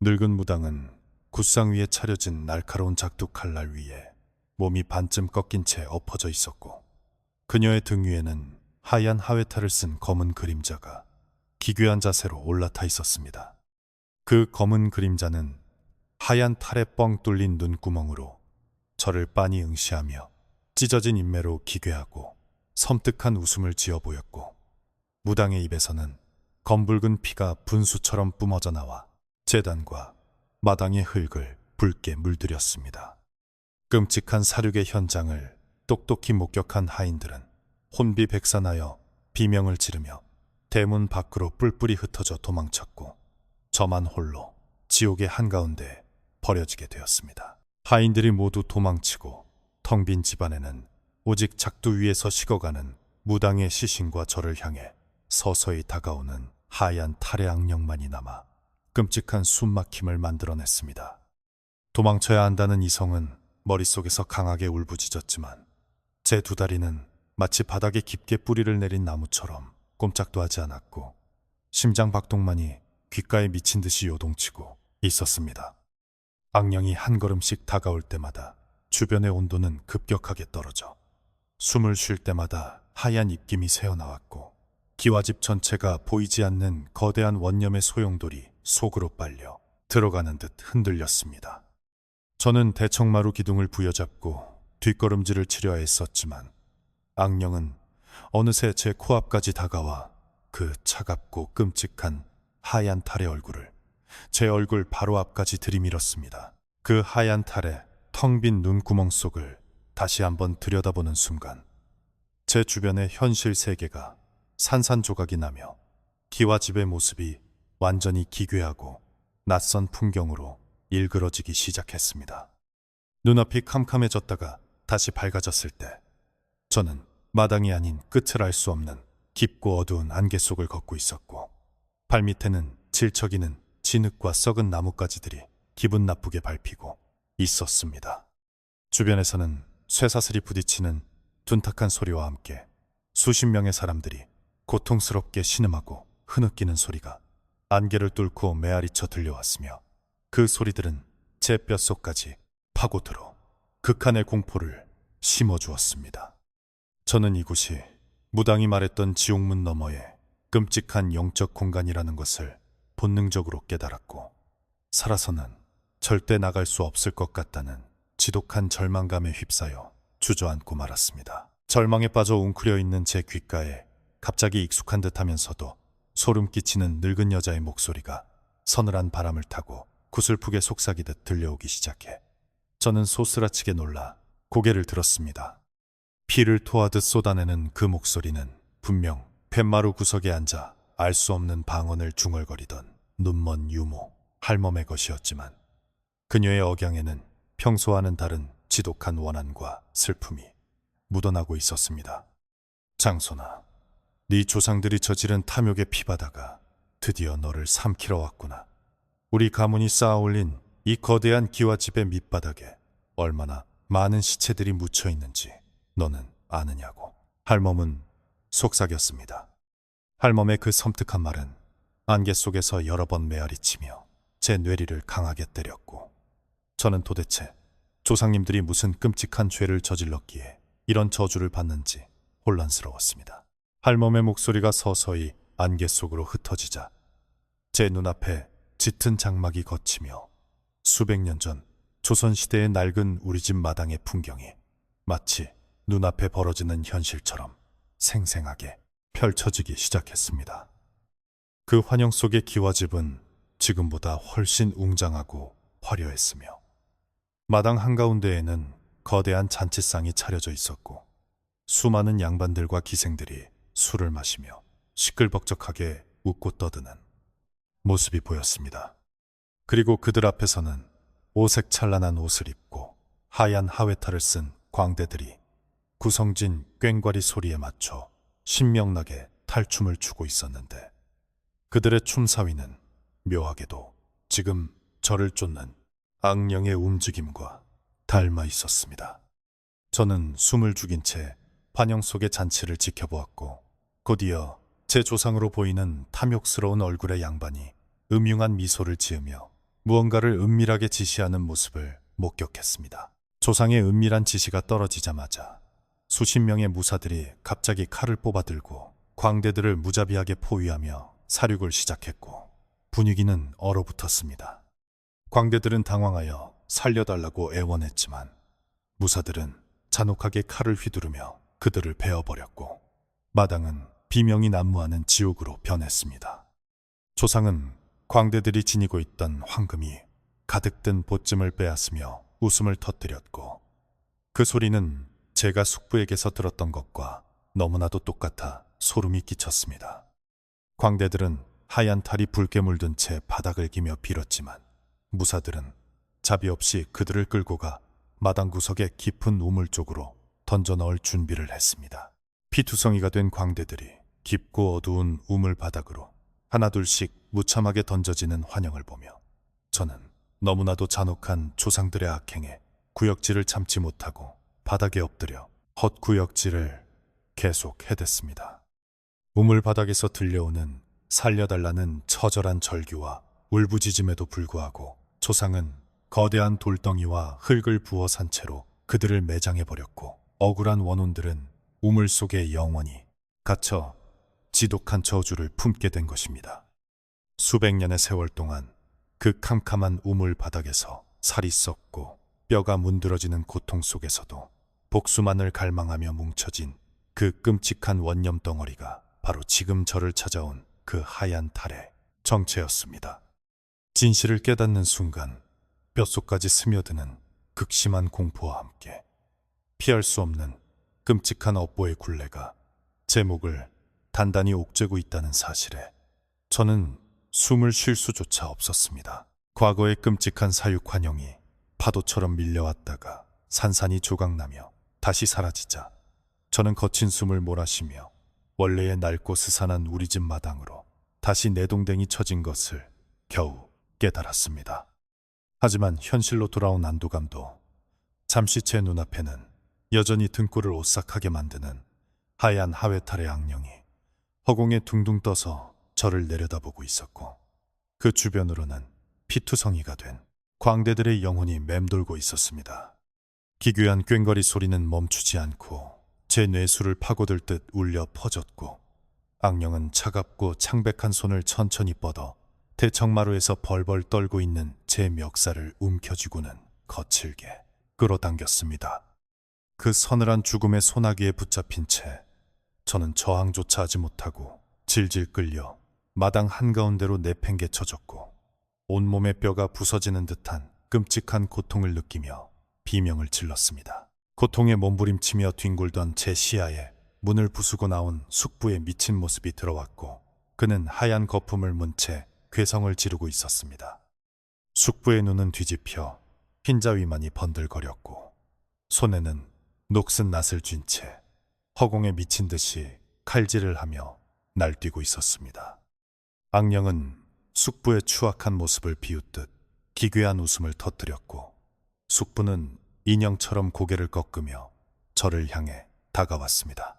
늙은 무당은 굿상 위에 차려진 날카로운 작두 칼날 위에 몸이 반쯤 꺾인 채 엎어져 있었고 그녀의 등 위에는 하얀 하회탈을 쓴 검은 그림자가 기괴한 자세로 올라타 있었습니다. 그 검은 그림자는 하얀 탈에 뻥 뚫린 눈구멍으로 저를 빤히 응시하며 찢어진 인매로 기괴하고 섬뜩한 웃음을 지어 보였고 무당의 입에서는 검붉은 피가 분수처럼 뿜어져 나와 제단과 마당의 흙을 붉게 물들였습니다. 끔찍한 사륙의 현장을 똑똑히 목격한 하인들은 혼비백산하여 비명을 지르며 대문 밖으로 뿔뿔이 흩어져 도망쳤고 저만 홀로 지옥의 한가운데 버려지게 되었습니다. 하인들이 모두 도망치고 텅 빈 집안에는 오직 작두 위에서 식어가는 무당의 시신과 저를 향해 서서히 다가오는 하얀 탈의 악령만이 남아 끔찍한 숨막힘을 만들어냈습니다. 도망쳐야 한다는 이성은 머릿속에서 강하게 울부짖었지만 제 두 다리는 마치 바닥에 깊게 뿌리를 내린 나무처럼 꼼짝도 하지 않았고 심장 박동만이 귓가에 미친 듯이 요동치고 있었습니다. 악령이 한 걸음씩 다가올 때마다 주변의 온도는 급격하게 떨어져 숨을 쉴 때마다 하얀 입김이 새어나왔고 기와집 전체가 보이지 않는 거대한 원념의 소용돌이 속으로 빨려 들어가는 듯 흔들렸습니다. 저는 대청마루 기둥을 부여잡고 뒷걸음질을 치려 애썼지만 악령은 어느새 제 코앞까지 다가와 그 차갑고 끔찍한 하얀 탈의 얼굴을 제 얼굴 바로 앞까지 들이밀었습니다. 그 하얀 탈에 텅 빈 눈구멍 속을 다시 한번 들여다보는 순간 제 주변의 현실 세계가 산산조각이 나며 기와집의 모습이 완전히 기괴하고 낯선 풍경으로 일그러지기 시작했습니다. 눈앞이 캄캄해졌다가 다시 밝아졌을 때 저는 마당이 아닌 끝을 알 수 없는 깊고 어두운 안개 속을 걷고 있었고 발밑에는 질척이는 진흙과 썩은 나뭇가지들이 기분 나쁘게 밟히고 있었습니다. 주변에서는 쇠사슬이 부딪히는 둔탁한 소리와 함께 수십 명의 사람들이 고통스럽게 신음하고 흐느끼는 소리가 안개를 뚫고 메아리쳐 들려왔으며 그 소리들은 제 뼛속까지 파고들어 극한의 공포를 심어주었습니다. 저는 이곳이 무당이 말했던 지옥문 너머의 끔찍한 영적 공간이라는 것을 본능적으로 깨달았고 살아서는 절대 나갈 수 없을 것 같다는 지독한 절망감에 휩싸여 주저앉고 말았습니다. 절망에 빠져 웅크려 있는 제 귓가에 갑자기 익숙한 듯하면서도 소름 끼치는 늙은 여자의 목소리가 서늘한 바람을 타고 구슬프게 속삭이듯 들려오기 시작해 저는 소스라치게 놀라 고개를 들었습니다. 피를 토하듯 쏟아내는 그 목소리는 분명 팻마루 구석에 앉아 알 수 없는 방언을 중얼거리던 눈먼 유모 할멈의 것이었지만 그녀의 억양에는 평소와는 다른 지독한 원한과 슬픔이 묻어나고 있었습니다. 장손아, 네 조상들이 저지른 탐욕의 피바다가 드디어 너를 삼키러 왔구나. 우리 가문이 쌓아올린 이 거대한 기와집의 밑바닥에 얼마나 많은 시체들이 묻혀 있는지 너는 아느냐고. 할멈은 속삭였습니다. 할멈의 그 섬뜩한 말은 안개 속에서 여러 번 메아리치며 제 뇌리를 강하게 때렸고 저는 도대체 조상님들이 무슨 끔찍한 죄를 저질렀기에 이런 저주를 받는지 혼란스러웠습니다. 할멈의 목소리가 서서히 안개 속으로 흩어지자 제 눈앞에 짙은 장막이 걷히며 수백 년 전 조선시대의 낡은 우리 집 마당의 풍경이 마치 눈앞에 벌어지는 현실처럼 생생하게 펼쳐지기 시작했습니다. 그 환영 속의 기와집은 지금보다 훨씬 웅장하고 화려했으며 마당 한가운데에는 거대한 잔치상이 차려져 있었고 수많은 양반들과 기생들이 술을 마시며 시끌벅적하게 웃고 떠드는 모습이 보였습니다. 그리고 그들 앞에서는 오색 찬란한 옷을 입고 하얀 하회탈을 쓴 광대들이 구성진 꽹과리 소리에 맞춰 신명나게 탈춤을 추고 있었는데 그들의 춤사위는 묘하게도 지금 저를 쫓는 악령의 움직임과 닮아 있었습니다. 저는 숨을 죽인 채 환영 속의 잔치를 지켜보았고 곧이어 제 조상으로 보이는 탐욕스러운 얼굴의 양반이 음흉한 미소를 지으며 무언가를 은밀하게 지시하는 모습을 목격했습니다. 조상의 은밀한 지시가 떨어지자마자 수십 명의 무사들이 갑자기 칼을 뽑아들고 광대들을 무자비하게 포위하며 사륙을 시작했고 분위기는 얼어붙었습니다. 광대들은 당황하여 살려달라고 애원했지만 무사들은 잔혹하게 칼을 휘두르며 그들을 베어버렸고 마당은 비명이 난무하는 지옥으로 변했습니다. 조상은 광대들이 지니고 있던 황금이 가득 든 보쯤을 빼앗으며 웃음을 터뜨렸고 그 소리는 제가 숙부에게서 들었던 것과 너무나도 똑같아 소름이 끼쳤습니다. 광대들은 하얀 탈이 붉게 물든 채 바닥을 기며 빌었지만 무사들은 자비 없이 그들을 끌고 가 마당 구석의 깊은 우물 쪽으로 던져 넣을 준비를 했습니다. 피투성이가 된 광대들이 깊고 어두운 우물 바닥으로 하나둘씩 무참하게 던져지는 환영을 보며 저는 너무나도 잔혹한 조상들의 악행에 구역질을 참지 못하고 바닥에 엎드려 헛구역질을 계속 해댔습니다. 우물 바닥에서 들려오는 살려달라는 처절한 절규와 울부짖음에도 불구하고 조상은 거대한 돌덩이와 흙을 부어 산 채로 그들을 매장해버렸고, 억울한 원혼들은 우물 속에 영원히 갇혀 지독한 저주를 품게 된 것입니다. 수백 년의 세월 동안 그 캄캄한 우물 바닥에서 살이 썩고 뼈가 문드러지는 고통 속에서도 복수만을 갈망하며 뭉쳐진 그 끔찍한 원념 덩어리가 바로 지금 저를 찾아온 그 하얀 달의 정체였습니다. 진실을 깨닫는 순간 뼛속까지 스며드는 극심한 공포와 함께 피할 수 없는 끔찍한 업보의 굴레가 제 목을 단단히 옥죄고 있다는 사실에 저는 숨을 쉴 수조차 없었습니다. 과거의 끔찍한 사육 환영이 파도처럼 밀려왔다가 산산이 조각나며 다시 사라지자 저는 거친 숨을 몰아쉬며 원래의 낡고 스산한 우리 집 마당으로 다시 내동댕이 쳐진 것을 겨우 깨달았습니다. 하지만 현실로 돌아온 안도감도 잠시 제 눈앞에는 여전히 등골을 오싹하게 만드는 하얀 하회탈의 악령이 허공에 둥둥 떠서 저를 내려다보고 있었고, 그 주변으로는 피투성이가 된 광대들의 영혼이 맴돌고 있었습니다. 기괴한 꽹과리 소리는 멈추지 않고 제 뇌수를 파고들 듯 울려 퍼졌고, 악령은 차갑고 창백한 손을 천천히 뻗어 대청마루에서 벌벌 떨고 있는 제 멱살을 움켜쥐고는 거칠게 끌어당겼습니다. 그 서늘한 죽음의 소나기에 붙잡힌 채 저는 저항조차 하지 못하고 질질 끌려 마당 한가운데로 내팽개쳐졌고, 온몸의 뼈가 부서지는 듯한 끔찍한 고통을 느끼며 비명을 질렀습니다. 고통에 몸부림치며 뒹굴던 제 시야에 문을 부수고 나온 숙부의 미친 모습이 들어왔고, 그는 하얀 거품을 문 채 괴성을 지르고 있었습니다. 숙부의 눈은 뒤집혀 흰자위만이 번들거렸고, 손에는 녹슨 낫을 쥔 채 허공에 미친 듯이 칼질을 하며 날뛰고 있었습니다. 악령은 숙부의 추악한 모습을 비웃듯 기괴한 웃음을 터뜨렸고, 숙부는 인형처럼 고개를 꺾으며 저를 향해 다가왔습니다.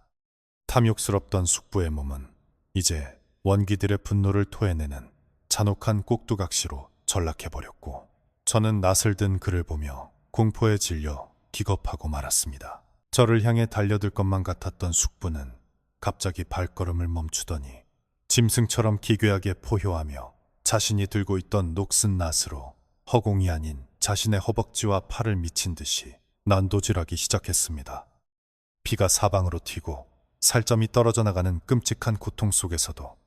탐욕스럽던 숙부의 몸은 이제 원기들의 분노를 토해내는 잔혹한 꼭두각시로 전락해버렸고, 저는 낫을 든 그를 보며 공포에 질려 기겁하고 말았습니다. 저를 향해 달려들 것만 같았던 숙부는 갑자기 발걸음을 멈추더니 짐승처럼 기괴하게 포효하며 자신이 들고 있던 녹슨 낫으로 허공이 아닌 자신의 허벅지와 팔을 미친 듯이 난도질하기 시작했습니다. 피가 사방으로 튀고 살점이 떨어져 나가는 끔찍한 고통 속에서도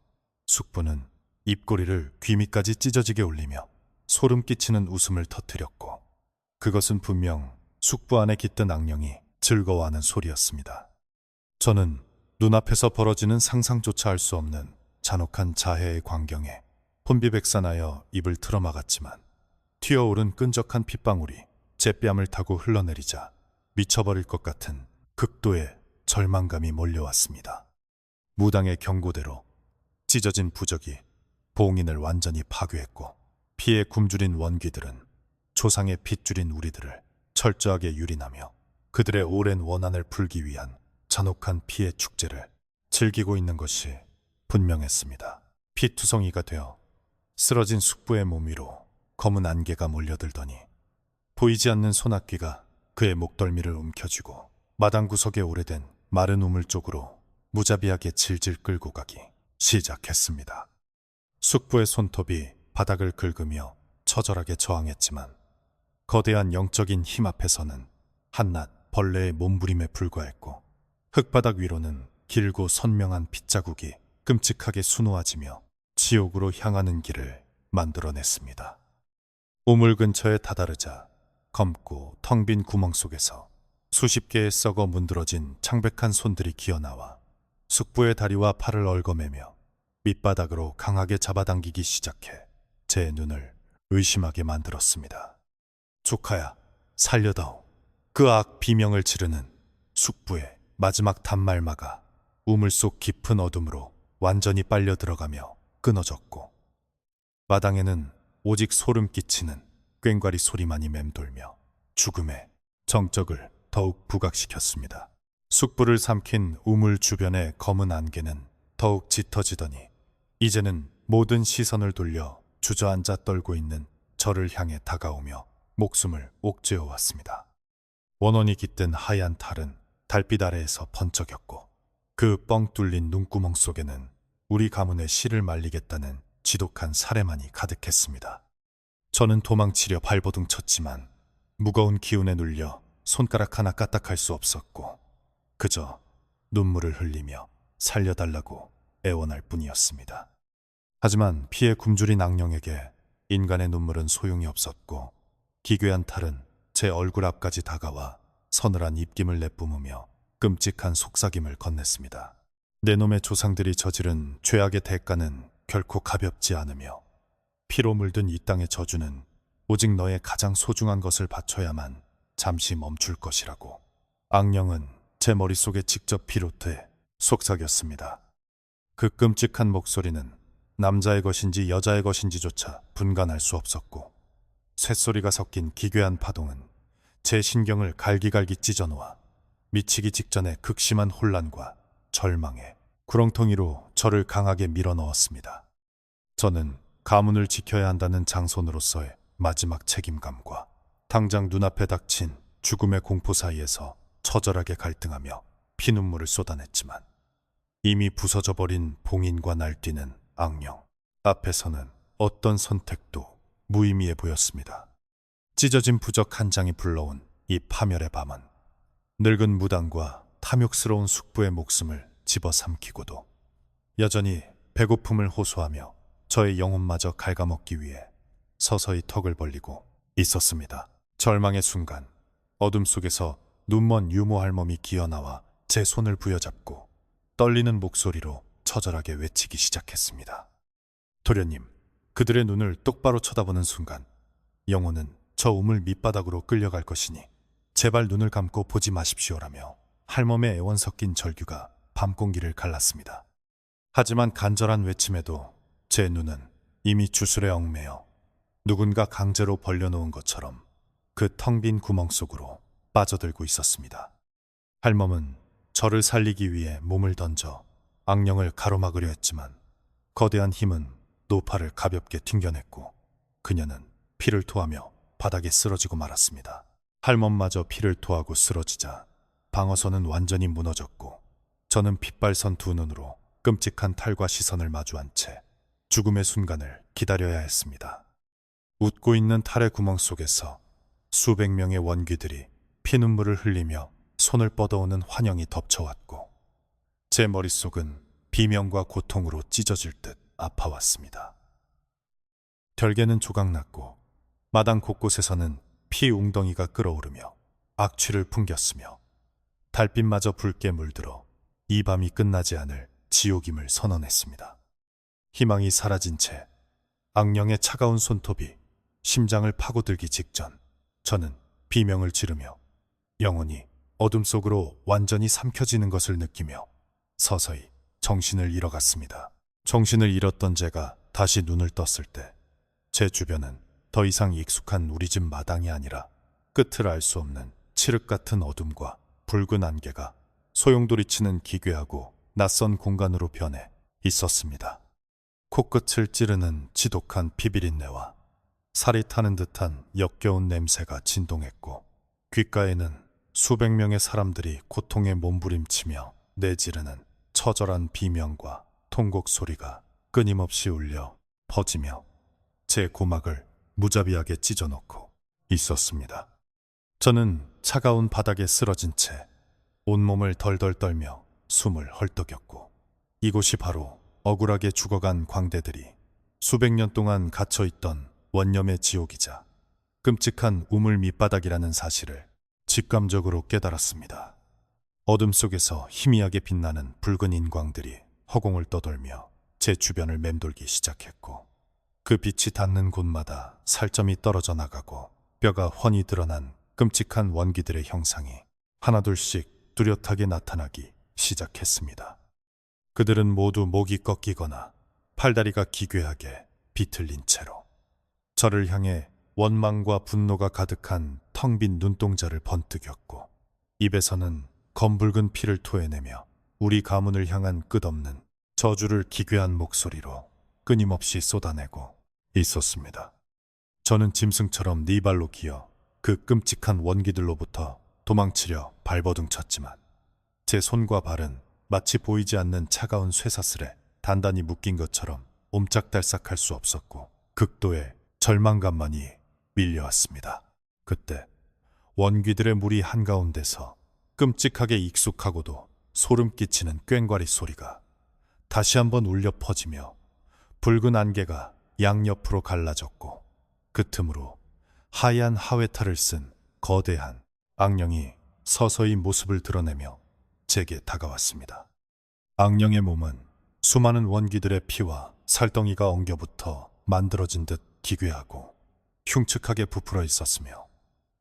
숙부는 입꼬리를 귀 밑까지 찢어지게 올리며 소름 끼치는 웃음을 터뜨렸고, 그것은 분명 숙부 안에 깃든 악령이 즐거워하는 소리였습니다. 저는 눈앞에서 벌어지는 상상조차 할 수 없는 잔혹한 자해의 광경에 혼비백산하여 입을 틀어막았지만, 튀어오른 끈적한 핏방울이 제 뺨을 타고 흘러내리자 미쳐버릴 것 같은 극도의 절망감이 몰려왔습니다. 무당의 경고대로 찢어진 부적이 봉인을 완전히 파괴했고, 피에 굶주린 원귀들은 조상의 핏줄인 우리들을 철저하게 유린하며 그들의 오랜 원한을 풀기 위한 잔혹한 피의 축제를 즐기고 있는 것이 분명했습니다. 피투성이가 되어 쓰러진 숙부의 몸 위로 검은 안개가 몰려들더니 보이지 않는 손아귀가 그의 목덜미를 움켜쥐고 마당 구석에 오래된 마른 우물 쪽으로 무자비하게 질질 끌고 가기 시작했습니다. 숙부의 손톱이 바닥을 긁으며 처절하게 저항했지만, 거대한 영적인 힘 앞에서는 한낱 벌레의 몸부림에 불과했고, 흙바닥 위로는 길고 선명한 핏자국이 끔찍하게 수놓아지며 지옥으로 향하는 길을 만들어냈습니다. 우물 근처에 다다르자 검고 텅 빈 구멍 속에서 수십 개의 썩어 문드러진 창백한 손들이 기어나와 숙부의 다리와 팔을 얽어매며 밑바닥으로 강하게 잡아당기기 시작해 제 눈을 의심하게 만들었습니다. 조카야, 살려다오. 그 악 비명을 지르는 숙부의 마지막 단말마가 우물 속 깊은 어둠으로 완전히 빨려 들어가며 끊어졌고, 마당에는 오직 소름 끼치는 꽹과리 소리만이 맴돌며 죽음의 정적을 더욱 부각시켰습니다. 숯불을 삼킨 우물 주변의 검은 안개는 더욱 짙어지더니 이제는 모든 시선을 돌려 주저앉아 떨고 있는 저를 향해 다가오며 목숨을 옥죄어 왔습니다. 원원이 깃든 하얀 탈은 달빛 아래에서 번쩍였고 그 뻥 뚫린 눈구멍 속에는 우리 가문의 씨를 말리겠다는 지독한 사례만이 가득했습니다. 저는 도망치려 발버둥 쳤지만 무거운 기운에 눌려 손가락 하나 까딱할 수 없었고 그저 눈물을 흘리며 살려달라고 애원할 뿐이었습니다. 하지만 피에 굶주린 악령에게 인간의 눈물은 소용이 없었고 기괴한 탈은 제 얼굴 앞까지 다가와 서늘한 입김을 내뿜으며 끔찍한 속삭임을 건넸습니다. 내 놈의 조상들이 저지른 죄악의 대가는 결코 가볍지 않으며 피로 물든 이 땅의 저주는 오직 너의 가장 소중한 것을 바쳐야만 잠시 멈출 것이라고 악령은 제 머릿속에 직접 비롯돼 속삭였습니다. 그 끔찍한 목소리는 남자의 것인지 여자의 것인지조차 분간할 수 없었고 쇳소리가 섞인 기괴한 파동은 제 신경을 갈기갈기 찢어놓아 미치기 직전의 극심한 혼란과 절망에 구렁텅이로 저를 강하게 밀어넣었습니다. 저는 가문을 지켜야 한다는 장손으로서의 마지막 책임감과 당장 눈앞에 닥친 죽음의 공포 사이에서 처절하게 갈등하며 피눈물을 쏟아냈지만 이미 부서져버린 봉인과 날뛰는 악령 앞에서는 어떤 선택도 무의미해 보였습니다. 찢어진 부적 한 장이 불러온 이 파멸의 밤은 늙은 무당과 탐욕스러운 숙부의 목숨을 집어삼키고도 여전히 배고픔을 호소하며 저의 영혼마저 갉아먹기 위해 서서히 턱을 벌리고 있었습니다. 절망의 순간 어둠 속에서 눈먼 유모 할멈이 기어나와 제 손을 부여잡고 떨리는 목소리로 처절하게 외치기 시작했습니다. 도련님, 그들의 눈을 똑바로 쳐다보는 순간 영혼은 저 우물 밑바닥으로 끌려갈 것이니 제발 눈을 감고 보지 마십시오라며 할멈의 애원 섞인 절규가 밤공기를 갈랐습니다. 하지만 간절한 외침에도 제 눈은 이미 주술에 얽매여 누군가 강제로 벌려놓은 것처럼 그 텅 빈 구멍 속으로 빠져들고 있었습니다. 할멈은 저를 살리기 위해 몸을 던져 악령을 가로막으려 했지만 거대한 힘은 노파를 가볍게 튕겨냈고 그녀는 피를 토하며 바닥에 쓰러지고 말았습니다. 할멈마저 피를 토하고 쓰러지자 방어선은 완전히 무너졌고 저는 핏발선 두 눈으로 끔찍한 탈과 시선을 마주한 채 죽음의 순간을 기다려야 했습니다. 웃고 있는 탈의 구멍 속에서 수백 명의 원귀들이 피눈물을 흘리며 손을 뻗어오는 환영이 덮쳐왔고 제 머릿속은 비명과 고통으로 찢어질 듯 아파왔습니다. 결계는 조각났고 마당 곳곳에서는 피 웅덩이가 끓어오르며 악취를 풍겼으며 달빛마저 붉게 물들어 이 밤이 끝나지 않을 지옥임을 선언했습니다. 희망이 사라진 채 악령의 차가운 손톱이 심장을 파고들기 직전 저는 비명을 지르며 영혼이 어둠 속으로 완전히 삼켜지는 것을 느끼며 서서히 정신을 잃어갔습니다. 정신을 잃었던 제가 다시 눈을 떴을 때 제 주변은 더 이상 익숙한 우리 집 마당이 아니라 끝을 알 수 없는 칠흑 같은 어둠과 붉은 안개가 소용돌이치는 기괴하고 낯선 공간으로 변해 있었습니다. 코끝을 찌르는 지독한 피비린내와 살이 타는 듯한 역겨운 냄새가 진동했고 귓가에는 수백 명의 사람들이 고통에 몸부림치며 내지르는 처절한 비명과 통곡 소리가 끊임없이 울려 퍼지며 제 고막을 무자비하게 찢어놓고 있었습니다. 저는 차가운 바닥에 쓰러진 채 온몸을 덜덜 떨며 숨을 헐떡였고 이곳이 바로 억울하게 죽어간 광대들이 수백 년 동안 갇혀있던 원념의 지옥이자 끔찍한 우물 밑바닥이라는 사실을 직감적으로 깨달았습니다. 어둠 속에서 희미하게 빛나는 붉은 인광들이 허공을 떠돌며 제 주변을 맴돌기 시작했고 그 빛이 닿는 곳마다 살점이 떨어져 나가고 뼈가 훤히 드러난 끔찍한 원기들의 형상이 하나둘씩 뚜렷하게 나타나기 시작했습니다. 그들은 모두 목이 꺾이거나 팔다리가 기괴하게 비틀린 채로 저를 향해 원망과 분노가 가득한 텅 빈 눈동자를 번뜩였고 입에서는 검붉은 피를 토해내며 우리 가문을 향한 끝없는 저주를 기괴한 목소리로 끊임없이 쏟아내고 있었습니다. 저는 짐승처럼 네 발로 기어 그 끔찍한 원기들로부터 도망치려 발버둥 쳤지만 제 손과 발은 마치 보이지 않는 차가운 쇠사슬에 단단히 묶인 것처럼 옴짝달싹할 수 없었고 극도의 절망감만이 밀려왔습니다. 그때 원귀들의 무리 한가운데서 끔찍하게 익숙하고도 소름 끼치는 꽹과리 소리가 다시 한번 울려 퍼지며 붉은 안개가 양옆으로 갈라졌고 그 틈으로 하얀 하회탈을 쓴 거대한 악령이 서서히 모습을 드러내며 제게 다가왔습니다. 악령의 몸은 수많은 원귀들의 피와 살덩이가 엉겨붙어 만들어진 듯 기괴하고 흉측하게 부풀어 있었으며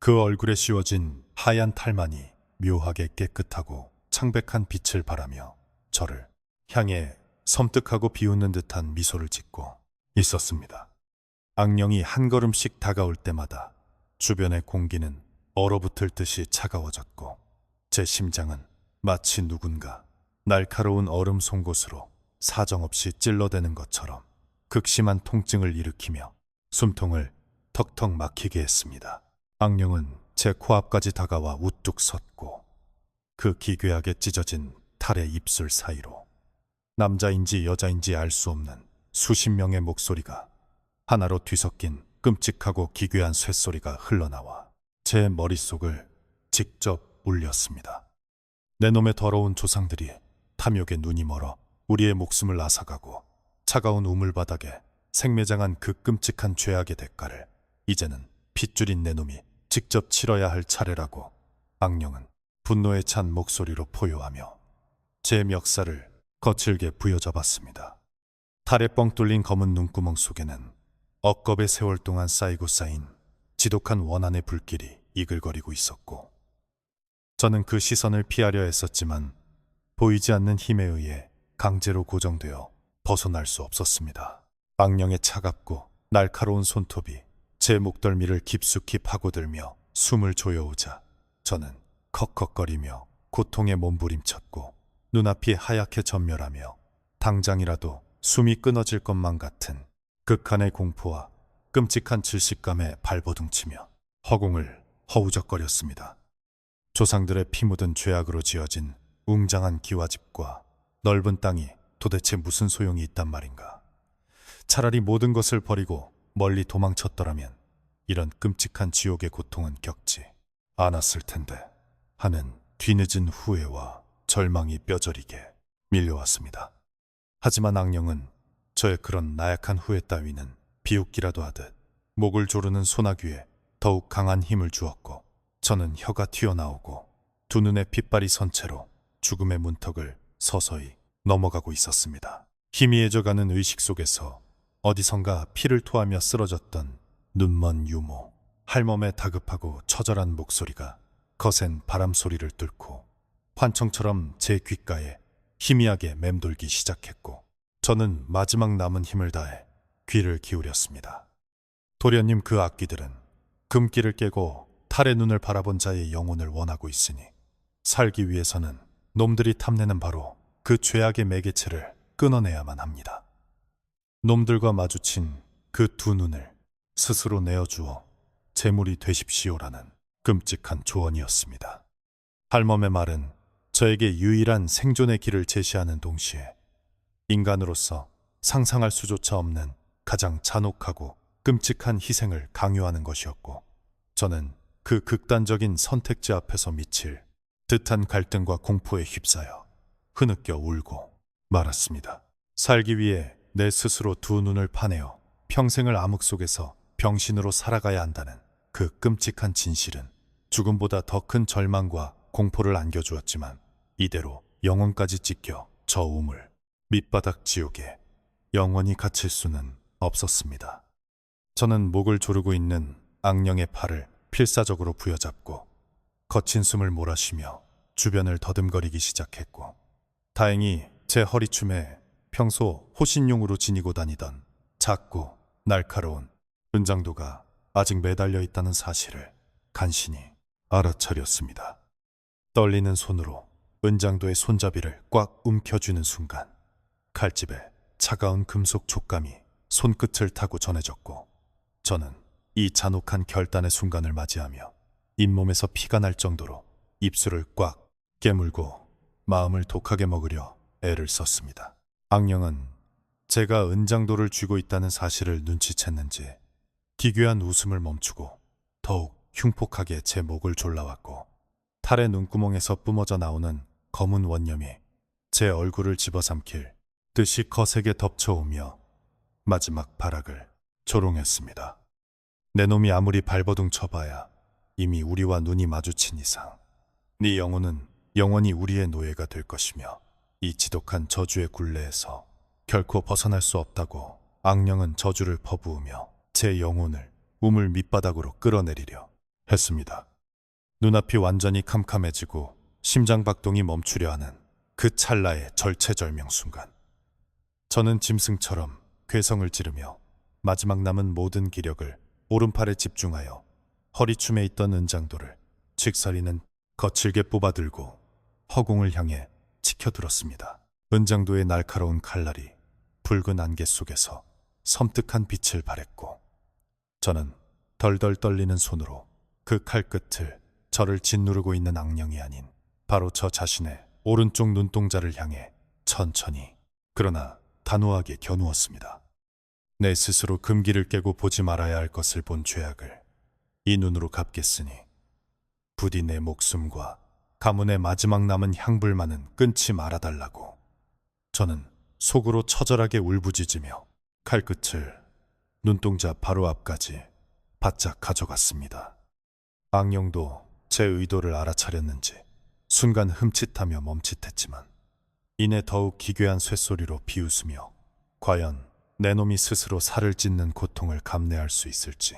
그 얼굴에 씌워진 하얀 탈만이 묘하게 깨끗하고 창백한 빛을 발하며 저를 향해 섬뜩하고 비웃는 듯한 미소를 짓고 있었습니다. 악령이 한 걸음씩 다가올 때마다 주변의 공기는 얼어붙을 듯이 차가워졌고 제 심장은 마치 누군가 날카로운 얼음 송곳으로 사정없이 찔러대는 것처럼 극심한 통증을 일으키며 숨통을 턱턱 막히게 했습니다. 악령은 제 코앞까지 다가와 우뚝 섰고 그 기괴하게 찢어진 탈의 입술 사이로 남자인지 여자인지 알 수 없는 수십 명의 목소리가 하나로 뒤섞인 끔찍하고 기괴한 쇳소리가 흘러나와 제 머릿속을 직접 울렸습니다. 내 놈의 더러운 조상들이 탐욕에 눈이 멀어 우리의 목숨을 앗아가고 차가운 우물바닥에 생매장한 그 끔찍한 죄악의 대가를 이제는 핏줄인 내 놈이 직접 치러야 할 차례라고 악령은 분노에 찬 목소리로 포효하며 제 멱살을 거칠게 부여잡았습니다. 탈에 뻥 뚫린 검은 눈구멍 속에는 억겁의 세월 동안 쌓이고 쌓인 지독한 원한의 불길이 이글거리고 있었고 저는 그 시선을 피하려 했었지만 보이지 않는 힘에 의해 강제로 고정되어 벗어날 수 없었습니다. 악령의 차갑고 날카로운 손톱이 제 목덜미를 깊숙이 파고들며 숨을 조여오자 저는 컥컥거리며 고통에 몸부림쳤고 눈앞이 하얗게 전멸하며 당장이라도 숨이 끊어질 것만 같은 극한의 공포와 끔찍한 질식감에 발버둥치며 허공을 허우적거렸습니다. 조상들의 피 묻은 죄악으로 지어진 웅장한 기와집과 넓은 땅이 도대체 무슨 소용이 있단 말인가. 차라리 모든 것을 버리고 멀리 도망쳤더라면 이런 끔찍한 지옥의 고통은 겪지 않았을 텐데 하는 뒤늦은 후회와 절망이 뼈저리게 밀려왔습니다. 하지만 악령은 저의 그런 나약한 후회 따위는 비웃기라도 하듯 목을 조르는 소나귀에 더욱 강한 힘을 주었고 저는 혀가 튀어나오고 두 눈에 핏발이 선 채로 죽음의 문턱을 서서히 넘어가고 있었습니다. 희미해져가는 의식 속에서 어디선가 피를 토하며 쓰러졌던 눈먼 유모, 할멈의 다급하고 처절한 목소리가 거센 바람 소리를 뚫고 환청처럼 제 귓가에 희미하게 맴돌기 시작했고 저는 마지막 남은 힘을 다해 귀를 기울였습니다. 도련님, 그 악귀들은 금기를 깨고 탈의 눈을 바라본 자의 영혼을 원하고 있으니 살기 위해서는 놈들이 탐내는 바로 그 죄악의 매개체를 끊어내야만 합니다. 놈들과 마주친 그 두 눈을 스스로 내어주어 제물이 되십시오라는 끔찍한 조언이었습니다. 할멈의 말은 저에게 유일한 생존의 길을 제시하는 동시에 인간으로서 상상할 수조차 없는 가장 잔혹하고 끔찍한 희생을 강요하는 것이었고 저는 그 극단적인 선택지 앞에서 미칠 듯한 갈등과 공포에 휩싸여 흐느껴 울고 말았습니다. 살기 위해 내 스스로 두 눈을 파내어 평생을 암흑 속에서 병신으로 살아가야 한다는 그 끔찍한 진실은 죽음보다 더 큰 절망과 공포를 안겨주었지만 이대로 영혼까지 찢겨 저 우물 밑바닥 지옥에 영원히 갇힐 수는 없었습니다. 저는 목을 조르고 있는 악령의 팔을 필사적으로 부여잡고 거친 숨을 몰아쉬며 주변을 더듬거리기 시작했고 다행히 제 허리춤에 평소 호신용으로 지니고 다니던 작고 날카로운 은장도가 아직 매달려 있다는 사실을 간신히 알아차렸습니다. 떨리는 손으로 은장도의 손잡이를 꽉 움켜쥐는 순간 칼집에 차가운 금속 촉감이 손끝을 타고 전해졌고, 저는 이 잔혹한 결단의 순간을 맞이하며 잇몸에서 피가 날 정도로 입술을 꽉 깨물고 마음을 독하게 먹으려 애를 썼습니다. 악령은 제가 은장도를 쥐고 있다는 사실을 눈치챘는지 기괴한 웃음을 멈추고 더욱 흉폭하게 제 목을 졸라왔고, 탈의 눈구멍에서 뿜어져 나오는 검은 원념이 제 얼굴을 집어삼킬 듯이 거세게 덮쳐오며 마지막 발악을 조롱했습니다. 내 놈이 아무리 발버둥 쳐봐야 이미 우리와 눈이 마주친 이상 네 영혼은 영원히 우리의 노예가 될 것이며 이 지독한 저주의 굴레에서 결코 벗어날 수 없다고 악령은 저주를 퍼부으며 제 영혼을 우물 밑바닥으로 끌어내리려 했습니다. 눈앞이 완전히 캄캄해지고 심장박동이 멈추려 하는 그 찰나의 절체절명 순간, 저는 짐승처럼 괴성을 지르며 마지막 남은 모든 기력을 오른팔에 집중하여 허리춤에 있던 은장도를 직사리는 거칠게 뽑아들고 허공을 향해 치켜들었습니다. 은장도의 날카로운 칼날이 붉은 안개 속에서 섬뜩한 빛을 발했고, 저는 덜덜 떨리는 손으로 그 칼끝을 저를 짓누르고 있는 악령이 아닌 바로 저 자신의 오른쪽 눈동자를 향해 천천히 그러나 단호하게 겨누었습니다. 내 스스로 금기를 깨고 보지 말아야 할 것을 본 죄악을 이 눈으로 갚겠으니 부디 내 목숨과 가문의 마지막 남은 향불만은 끊지 말아달라고 저는 속으로 처절하게 울부짖으며 칼끝을 눈동자 바로 앞까지 바짝 가져갔습니다. 악령도 제 의도를 알아차렸는지 순간 흠칫하며 멈칫했지만 이내 더욱 기괴한 쇳소리로 비웃으며 과연 내 놈이 스스로 살을 찢는 고통을 감내할 수 있을지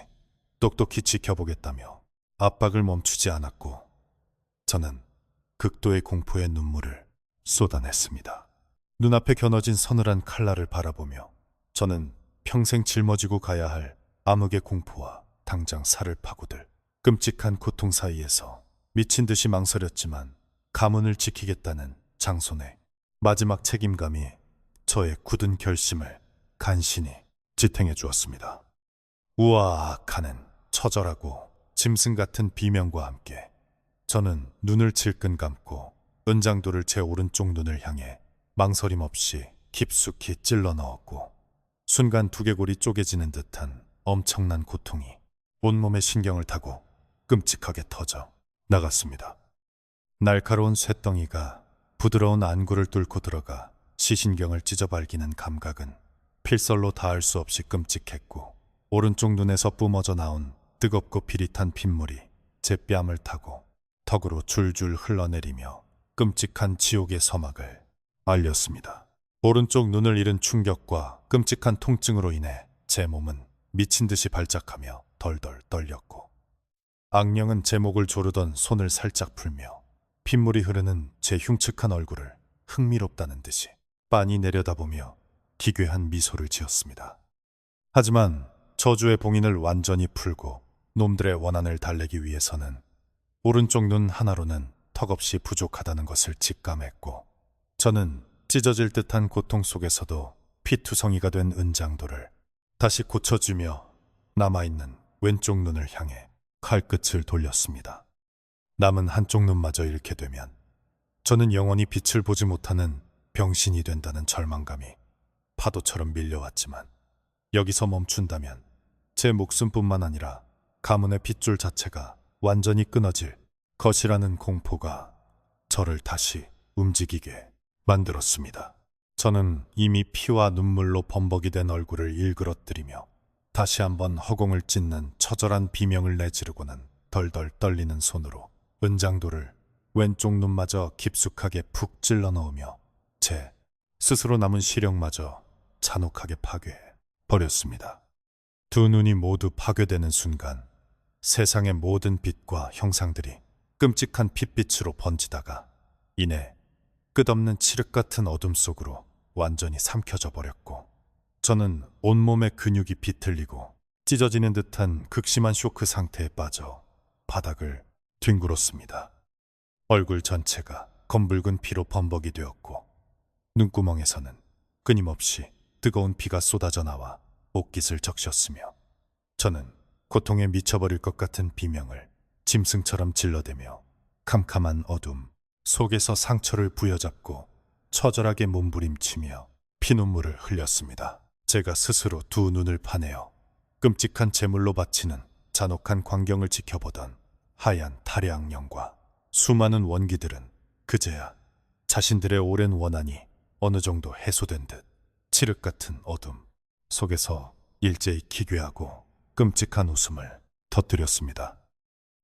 똑똑히 지켜보겠다며 압박을 멈추지 않았고, 저는 극도의 공포의 눈물을 쏟아냈습니다. 눈앞에 겨눠진 서늘한 칼날을 바라보며 저는 평생 짊어지고 가야 할 암흑의 공포와 당장 살을 파고들 끔찍한 고통 사이에서 미친 듯이 망설였지만 가문을 지키겠다는 장손의 마지막 책임감이 저의 굳은 결심을 간신히 지탱해 주었습니다. 우아악하는 처절하고 짐승 같은 비명과 함께 저는 눈을 질끈 감고 은장도를 제 오른쪽 눈을 향해 망설임 없이 깊숙이 찔러 넣었고, 순간 두개골이 쪼개지는 듯한 엄청난 고통이 온몸의 신경을 타고 끔찍하게 터져 나갔습니다. 날카로운 쇳덩이가 부드러운 안구를 뚫고 들어가 시신경을 찢어발기는 감각은 필설로 닿을 수 없이 끔찍했고, 오른쪽 눈에서 뿜어져 나온 뜨겁고 비릿한 핏물이 제 뺨을 타고 턱으로 줄줄 흘러내리며 끔찍한 지옥의 서막을 알렸습니다. 오른쪽 눈을 잃은 충격과 끔찍한 통증으로 인해 제 몸은 미친 듯이 발작하며 덜덜 떨렸고, 악령은 제 목을 조르던 손을 살짝 풀며 핏물이 흐르는 제 흉측한 얼굴을 흥미롭다는 듯이 빤히 내려다보며 기괴한 미소를 지었습니다. 하지만 저주의 봉인을 완전히 풀고 놈들의 원한을 달래기 위해서는 오른쪽 눈 하나로는 턱없이 부족하다는 것을 직감했고, 저는 찢어질 듯한 고통 속에서도 피투성이가 된 은장도를 다시 고쳐주며 남아있는 왼쪽 눈을 향해 칼끝을 돌렸습니다. 남은 한쪽 눈마저 잃게 되면 저는 영원히 빛을 보지 못하는 병신이 된다는 절망감이 파도처럼 밀려왔지만, 여기서 멈춘다면 제 목숨뿐만 아니라 가문의 핏줄 자체가 완전히 끊어질 것이라는 공포가 저를 다시 움직이게 만들었습니다. 저는 이미 피와 눈물로 범벅이 된 얼굴을 일그러뜨리며 다시 한번 허공을 찢는 처절한 비명을 내지르고는 덜덜 떨리는 손으로 은장도를 왼쪽 눈마저 깊숙하게 푹 찔러 넣으며 제 스스로 남은 시력마저 잔혹하게 파괴해 버렸습니다. 두 눈이 모두 파괴되는 순간 세상의 모든 빛과 형상들이 끔찍한 핏빛으로 번지다가 이내 끝없는 칠흑 같은 어둠 속으로 완전히 삼켜져 버렸고, 저는 온몸의 근육이 비틀리고 찢어지는 듯한 극심한 쇼크 상태에 빠져 바닥을 뒹굴었습니다. 얼굴 전체가 검붉은 피로 범벅이 되었고 눈구멍에서는 끊임없이 뜨거운 피가 쏟아져 나와 옷깃을 적셨으며 저는 고통에 미쳐버릴 것 같은 비명을 짐승처럼 질러대며 캄캄한 어둠 속에서 상처를 부여잡고 처절하게 몸부림치며 피눈물을 흘렸습니다. 제가 스스로 두 눈을 파내어 끔찍한 제물로 바치는 잔혹한 광경을 지켜보던 하얀 달의 악령과 수많은 원기들은 그제야 자신들의 오랜 원한이 어느 정도 해소된 듯 칠흑 같은 어둠 속에서 일제히 기괴하고 끔찍한 웃음을 터뜨렸습니다.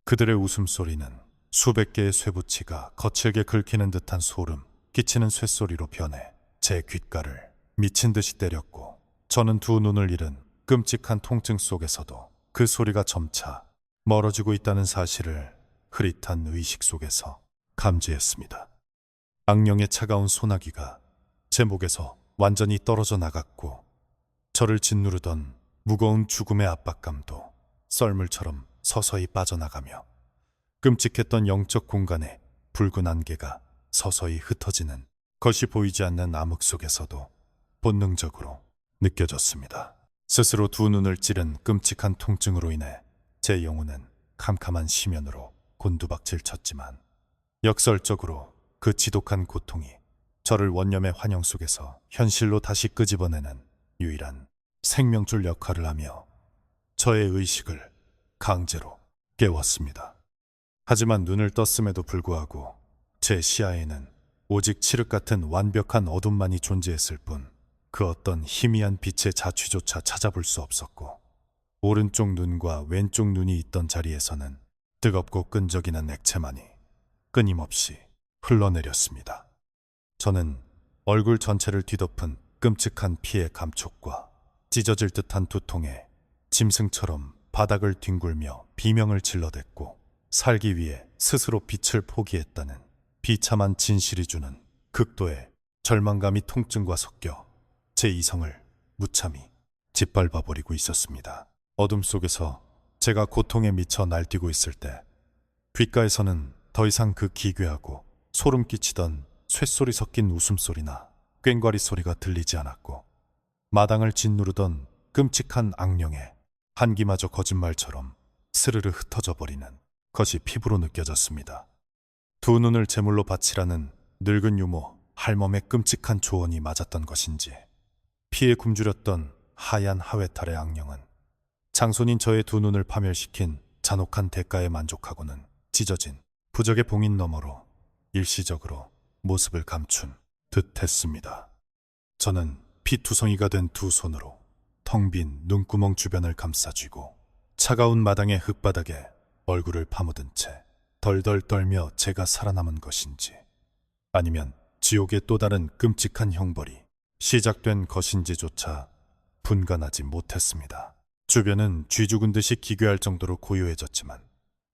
그들의 웃음소리는 수백 개의 쇠붙이가 거칠게 긁히는 듯한 소름 끼치는 쇳소리로 변해 제 귓가를 미친 듯이 때렸고 저는 두 눈을 잃은 끔찍한 통증 속에서도 그 소리가 점차 멀어지고 있다는 사실을 흐릿한 의식 속에서 감지했습니다. 악령의 차가운 소나기가 제 목에서 완전히 떨어져 나갔고 저를 짓누르던 무거운 죽음의 압박감도 썰물처럼 서서히 빠져나가며 끔찍했던 영적 공간의 붉은 안개가 서서히 흩어지는 것이 보이지 않는 암흑 속에서도 본능적으로 느껴졌습니다. 스스로 두 눈을 찌른 끔찍한 통증으로 인해 제 영혼은 캄캄한 심연으로 곤두박질 쳤지만 역설적으로 그 지독한 고통이 저를 원념의 환영 속에서 현실로 다시 끄집어내는 유일한 생명줄 역할을 하며 저의 의식을 강제로 깨웠습니다. 하지만 눈을 떴음에도 불구하고 제 시야에는 오직 칠흑 같은 완벽한 어둠만이 존재했을 뿐 그 어떤 희미한 빛의 자취조차 찾아볼 수 없었고 오른쪽 눈과 왼쪽 눈이 있던 자리에서는 뜨겁고 끈적이는 액체만이 끊임없이 흘러내렸습니다. 저는 얼굴 전체를 뒤덮은 끔찍한 피의 감촉과 찢어질 듯한 두통에 짐승처럼 바닥을 뒹굴며 비명을 질러댔고 살기 위해 스스로 빛을 포기했다는 비참한 진실이 주는 극도의 절망감이 통증과 섞여 제 이성을 무참히 짓밟아버리고 있었습니다. 어둠 속에서 제가 고통에 미쳐 날뛰고 있을 때 귓가에서는 더 이상 그 기괴하고 소름 끼치던 쇳소리 섞인 웃음소리나 꽹과리 소리가 들리지 않았고 마당을 짓누르던 끔찍한 악령의 한기마저 거짓말처럼 스르르 흩어져 버리는 것이 피부로 느껴졌습니다. 두 눈을 제물로 바치라는 늙은 유모 할멈의 끔찍한 조언이 맞았던 것인지 피에 굶주렸던 하얀 하회탈의 악령은 장손인 저의 두 눈을 파멸시킨 잔혹한 대가에 만족하고는 찢어진 부적의 봉인 너머로 일시적으로 모습을 감춘 듯 했습니다. 저는 피투성이가 된 두 손으로 텅 빈 눈구멍 주변을 감싸쥐고 차가운 마당의 흙바닥에 얼굴을 파묻은 채 덜덜 떨며 제가 살아남은 것인지 아니면 지옥의 또 다른 끔찍한 형벌이 시작된 것인지조차 분간하지 못했습니다. 주변은 쥐 죽은 듯이 기괴할 정도로 고요해졌지만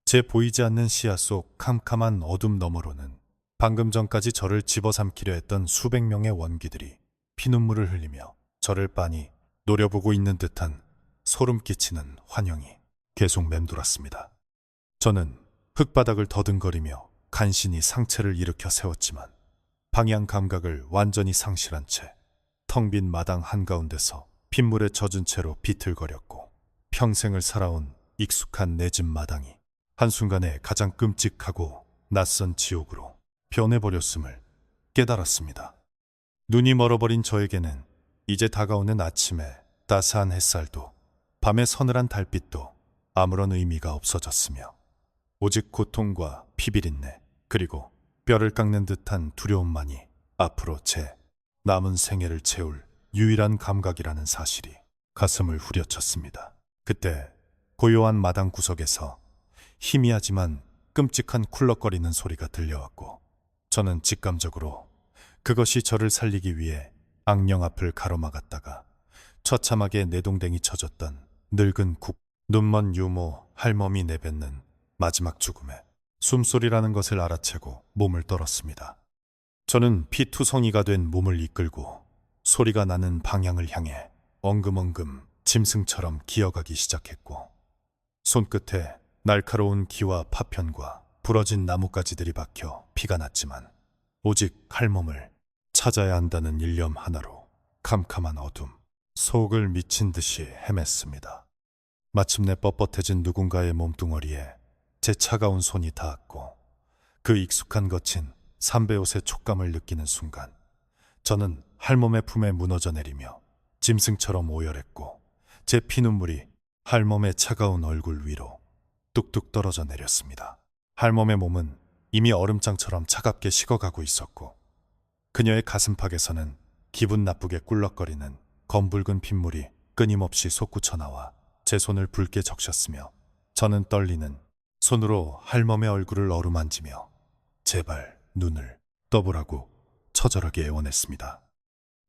제 보이지 않는 시야 속 캄캄한 어둠 너머로는 방금 전까지 저를 집어삼키려 했던 수백 명의 원기들이 피눈물을 흘리며 저를 빤히 노려보고 있는 듯한 소름 끼치는 환영이 계속 맴돌았습니다. 저는 흙바닥을 더듬거리며 간신히 상체를 일으켜 세웠지만 방향 감각을 완전히 상실한 채 텅 빈 마당 한가운데서 핏물에 젖은 채로 비틀거렸고 평생을 살아온 익숙한 내 집 마당이 한순간에 가장 끔찍하고 낯선 지옥으로 변해버렸음을 깨달았습니다. 눈이 멀어버린 저에게는 이제 다가오는 아침에 따스한 햇살도 밤의 서늘한 달빛도 아무런 의미가 없어졌으며 오직 고통과 피비린내 그리고 뼈를 깎는 듯한 두려움만이 앞으로 제 남은 생애를 채울 유일한 감각이라는 사실이 가슴을 후려쳤습니다. 그때 고요한 마당 구석에서 희미하지만 끔찍한 쿨럭거리는 소리가 들려왔고 저는 직감적으로 그것이 저를 살리기 위해 악령 앞을 가로막았다가 처참하게 내동댕이 쳐졌던 늙은 눈먼 유모 할멈이 내뱉는 마지막 죽음의 숨소리라는 것을 알아채고 몸을 떨었습니다. 저는 피투성이가 된 몸을 이끌고 소리가 나는 방향을 향해 엉금엉금 짐승처럼 기어가기 시작했고 손끝에 날카로운 기와 파편과 부러진 나뭇가지들이 박혀 피가 났지만 오직 할멈을 찾아야 한다는 일념 하나로 캄캄한 어둠 속을 미친 듯이 헤맸습니다. 마침내 뻣뻣해진 누군가의 몸뚱어리에 제 차가운 손이 닿았고 그 익숙한 거친 삼배옷의 촉감을 느끼는 순간 저는 할멈의 품에 무너져 내리며 짐승처럼 오열했고 제 피눈물이 할멈의 차가운 얼굴 위로 뚝뚝 떨어져 내렸습니다. 할멈의 몸은 이미 얼음장처럼 차갑게 식어가고 있었고 그녀의 가슴팍에서는 기분 나쁘게 꿀럭거리는 검붉은 핏물이 끊임없이 솟구쳐 나와 제 손을 붉게 적셨으며 저는 떨리는 손으로 할멈의 얼굴을 어루만지며 제발 눈을 떠보라고 처절하게 애원했습니다.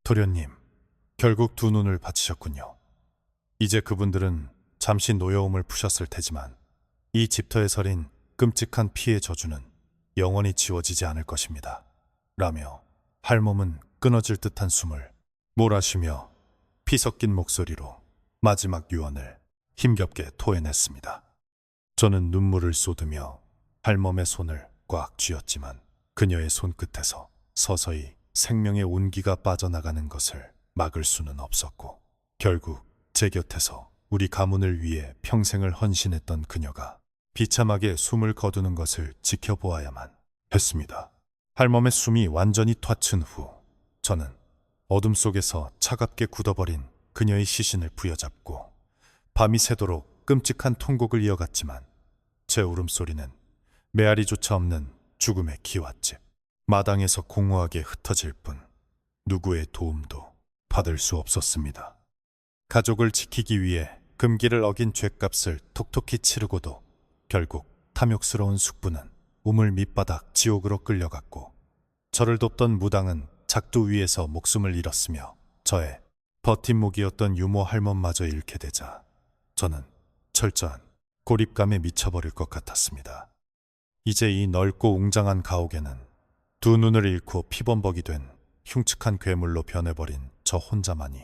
도련님, 결국 두 눈을 바치셨군요. 이제 그분들은 잠시 노여움을 푸셨을 테지만 이 집터에 서린 끔찍한 피의 저주는 영원히 지워지지 않을 것입니다. 라며 할멈은 끊어질 듯한 숨을 몰아쉬며 피 섞인 목소리로 마지막 유언을 힘겹게 토해냈습니다. 저는 눈물을 쏟으며 할멈의 손을 꽉 쥐었지만 그녀의 손끝에서 서서히 생명의 온기가 빠져나가는 것을 막을 수는 없었고 결국 제 곁에서 우리 가문을 위해 평생을 헌신했던 그녀가 비참하게 숨을 거두는 것을 지켜보아야만 했습니다. 할멈의 숨이 완전히 퇴춘 후 저는 어둠 속에서 차갑게 굳어버린 그녀의 시신을 부여잡고 밤이 새도록 끔찍한 통곡을 이어갔지만 제 울음소리는 메아리조차 없는 죽음의 기왓집 마당에서 공허하게 흩어질 뿐 누구의 도움도 받을 수 없었습니다. 가족을 지키기 위해 금기를 어긴 죗값을 톡톡히 치르고도 결국 탐욕스러운 숙부는 우물 밑바닥 지옥으로 끌려갔고 저를 돕던 무당은 작두 위에서 목숨을 잃었으며 저의 버팀목이었던 유모 할멈마저 잃게 되자 저는 철저한 고립감에 미쳐버릴 것 같았습니다. 이제 이 넓고 웅장한 가옥에는 두 눈을 잃고 피범벅이 된 흉측한 괴물로 변해버린 저 혼자만이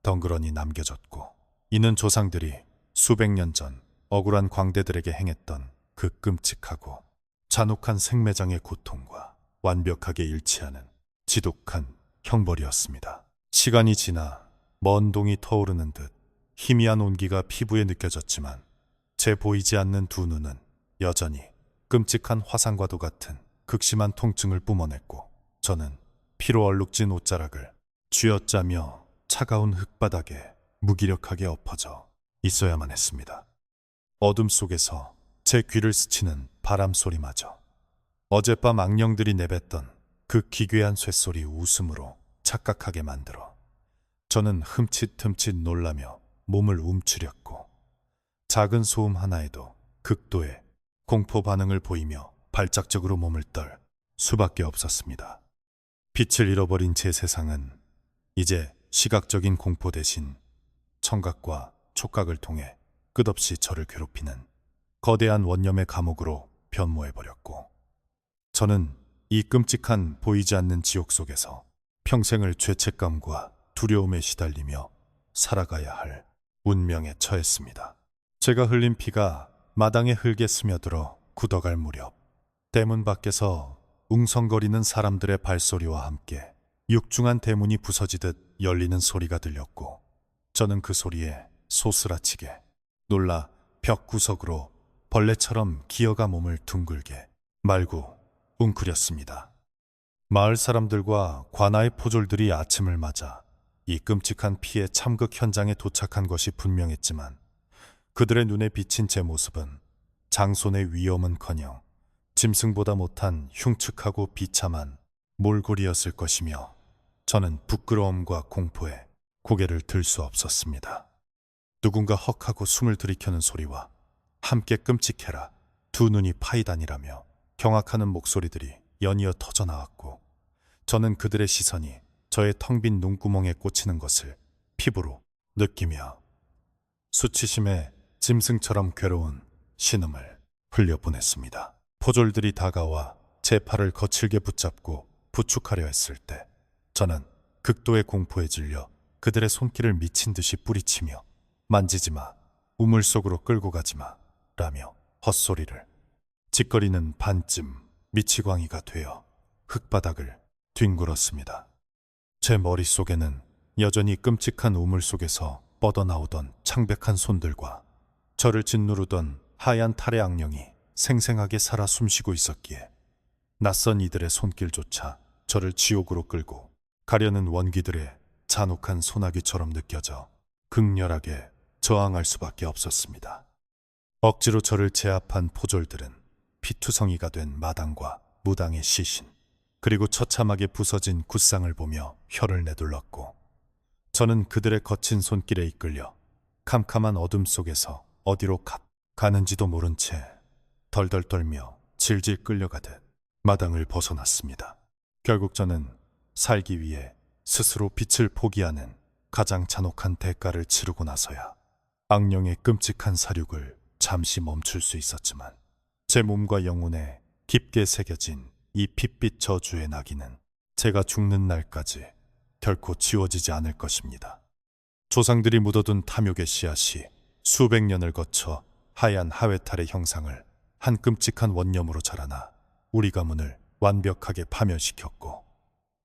덩그러니 남겨졌고 이는 조상들이 수백 년 전 억울한 광대들에게 행했던 그 끔찍하고 잔혹한 생매장의 고통과 완벽하게 일치하는 지독한 형벌이었습니다. 시간이 지나 먼 동이 터오르는 듯 희미한 온기가 피부에 느껴졌지만 제 보이지 않는 두 눈은 여전히 끔찍한 화상과도 같은 극심한 통증을 뿜어냈고 저는 피로 얼룩진 옷자락을 쥐어짜며 차가운 흙바닥에 무기력하게 엎어져 있어야만 했습니다. 어둠 속에서 제 귀를 스치는 바람 소리마저 어젯밤 악령들이 내뱉던 그 기괴한 쇳소리 웃음으로 착각하게 만들어 저는 흠칫흠칫 놀라며 몸을 움츠렸고 작은 소음 하나에도 극도의 공포 반응을 보이며 발작적으로 몸을 떨 수밖에 없었습니다. 빛을 잃어버린 제 세상은 이제 시각적인 공포 대신 청각과 촉각을 통해 끝없이 저를 괴롭히는 거대한 원념의 감옥으로 변모해버렸고 저는 이 끔찍한 보이지 않는 지옥 속에서 평생을 죄책감과 두려움에 시달리며 살아가야 할 운명에 처했습니다. 제가 흘린 피가 마당의 흙에 스며들어 굳어갈 무렵 대문 밖에서 웅성거리는 사람들의 발소리와 함께 육중한 대문이 부서지듯 열리는 소리가 들렸고 저는 그 소리에 소스라치게 놀라 벽 구석으로 벌레처럼 기어가 몸을 둥글게 말고 웅크렸습니다. 마을 사람들과 관아의 포졸들이 아침을 맞아 이 끔찍한 피해 참극 현장에 도착한 것이 분명했지만 그들의 눈에 비친 제 모습은 장손의 위험은커녕 짐승보다 못한 흉측하고 비참한 몰골이었을 것이며 저는 부끄러움과 공포에 고개를 들 수 없었습니다. 누군가 헉하고 숨을 들이켜는 소리와 함께 끔찍해라 두 눈이 파이다니라며 경악하는 목소리들이 연이어 터져나왔고 저는 그들의 시선이 저의 텅 빈 눈구멍에 꽂히는 것을 피부로 느끼며 수치심에 짐승처럼 괴로운 신음을 흘려보냈습니다. 포졸들이 다가와 제 팔을 거칠게 붙잡고 부축하려 했을 때 저는 극도의 공포에 질려 그들의 손길을 미친 듯이 뿌리치며 만지지마, 우물 속으로 끌고 가지마 라며 헛소리를 짓거리는 반쯤 미치광이가 되어 흙바닥을 뒹굴었습니다. 제 머릿속에는 여전히 끔찍한 우물 속에서 뻗어나오던 창백한 손들과 저를 짓누르던 하얀 탈의 악령이 생생하게 살아 숨쉬고 있었기에 낯선 이들의 손길조차 저를 지옥으로 끌고 가려는 원기들의 잔혹한 소나기처럼 느껴져 극렬하게 저항할 수밖에 없었습니다. 억지로 저를 제압한 포졸들은 피투성이가 된 마당과 무당의 시신, 그리고 처참하게 부서진 굿상을 보며 혀를 내둘렀고, 저는 그들의 거친 손길에 이끌려 캄캄한 어둠 속에서 어디로 가는지도 모른 채 덜덜 떨며 질질 끌려가듯 마당을 벗어났습니다. 결국 저는 살기 위해 스스로 빛을 포기하는 가장 잔혹한 대가를 치르고 나서야 악령의 끔찍한 사륙을 잠시 멈출 수 있었지만, 제 몸과 영혼에 깊게 새겨진 이 핏빛 저주의 낙인은 제가 죽는 날까지 결코 지워지지 않을 것입니다. 조상들이 묻어둔 탐욕의 씨앗이 수백 년을 거쳐 하얀 하회탈의 형상을 한 끔찍한 원념으로 자라나 우리 가문을 완벽하게 파멸시켰고,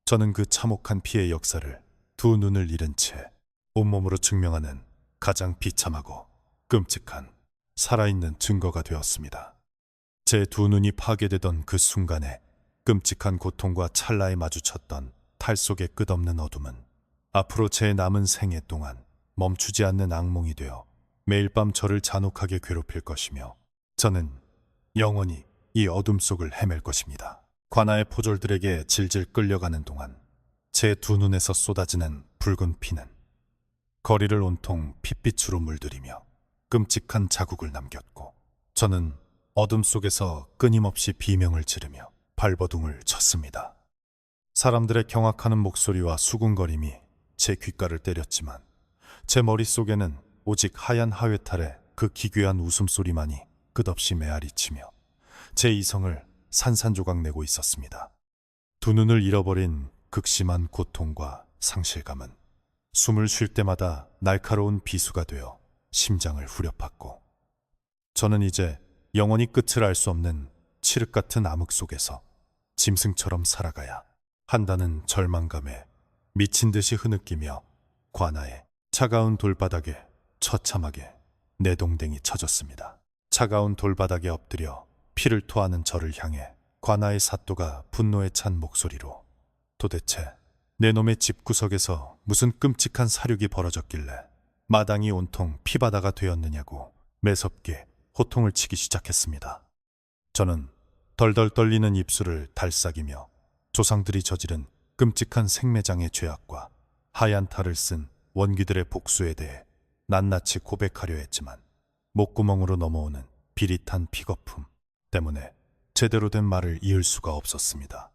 저는 그 참혹한 피해의 역사를 두 눈을 잃은 채 온몸으로 증명하는 가장 비참하고 끔찍한 살아있는 증거가 되었습니다. 제 두 눈이 파괴되던 그 순간에 끔찍한 고통과 찰나에 마주쳤던 탈 속의 끝없는 어둠은 앞으로 제 남은 생애 동안 멈추지 않는 악몽이 되어 매일 밤 저를 잔혹하게 괴롭힐 것이며, 저는 영원히 이 어둠 속을 헤맬 것입니다. 관아의 포졸들에게 질질 끌려가는 동안 제 두 눈에서 쏟아지는 붉은 피는 거리를 온통 핏빛으로 물들이며 끔찍한 자국을 남겼고, 저는 어둠 속에서 끊임없이 비명을 지르며 발버둥을 쳤습니다. 사람들의 경악하는 목소리와 수군거림이 제 귓가를 때렸지만, 제 머릿속에는 오직 하얀 하회탈의 그 기괴한 웃음소리만이 끝없이 메아리치며 제 이성을 산산조각내고 있었습니다. 두 눈을 잃어버린 극심한 고통과 상실감은 숨을 쉴 때마다 날카로운 비수가 되어 심장을 후려팠고, 저는 이제 영원히 끝을 알 수 없는 칠흑 같은 암흑 속에서 짐승처럼 살아가야 한다는 절망감에 미친 듯이 흐느끼며 관아의 차가운 돌바닥에 처참하게 내동댕이 쳐졌습니다. 차가운 돌바닥에 엎드려 피를 토하는 저를 향해 관아의 사또가 분노에 찬 목소리로, 도대체 내 놈의 집구석에서 무슨 끔찍한 사륙이 벌어졌길래 마당이 온통 피바다가 되었느냐고 매섭게 호통을 치기 시작했습니다. 저는 덜덜 떨리는 입술을 달싹이며 조상들이 저지른 끔찍한 생매장의 죄악과 하얀 탈을 쓴 원기들의 복수에 대해 낱낱이 고백하려 했지만, 목구멍으로 넘어오는 비릿한 피거품 때문에 제대로 된 말을 이을 수가 없었습니다.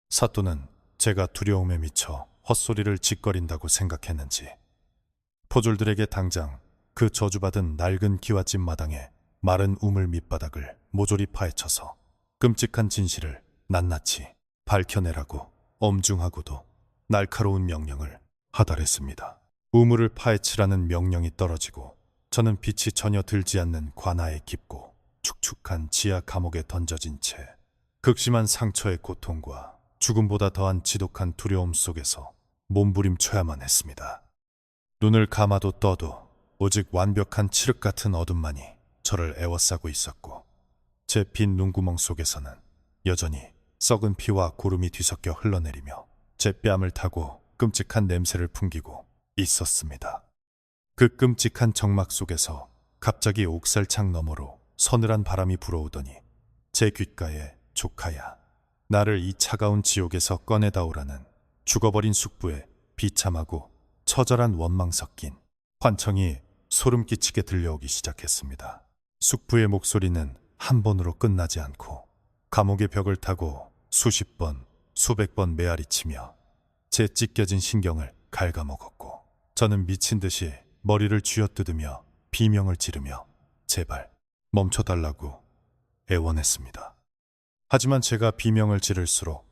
사또는 제가 두려움에 미쳐 헛소리를 짓거린다고 생각했는지 포졸들에게 당장 그 저주받은 낡은 기와집 마당에 마른 우물 밑바닥을 모조리 파헤쳐서 끔찍한 진실을 낱낱이 밝혀내라고 엄중하고도 날카로운 명령을 하달했습니다. 우물을 파헤치라는 명령이 떨어지고 저는 빛이 전혀 들지 않는 관아에 깊고 축축한 지하 감옥에 던져진 채 극심한 상처의 고통과 죽음보다 더한 지독한 두려움 속에서 몸부림쳐야만 했습니다. 눈을 감아도 떠도 오직 완벽한 칠흑 같은 어둠만이 저를 애워싸고 있었고, 제 빈 눈구멍 속에서는 여전히 썩은 피와 고름이 뒤섞여 흘러내리며 제 뺨을 타고 끔찍한 냄새를 풍기고 있었습니다. 그 끔찍한 정막 속에서 갑자기 옥살창 너머로 서늘한 바람이 불어오더니 제 귓가에 조카야, 나를 이 차가운 지옥에서 꺼내다오라는 죽어버린 숙부의 비참하고 처절한 원망 섞인 환청이 소름 끼치게 들려오기 시작했습니다. 숙부의 목소리는 한 번으로 끝나지 않고 감옥의 벽을 타고 수십 번, 수백 번 메아리치며 제 찢겨진 신경을 갉아먹었고, 저는 미친 듯이 머리를 쥐어뜯으며 비명을 지르며 제발 멈춰달라고 애원했습니다. 하지만 제가 비명을 지를수록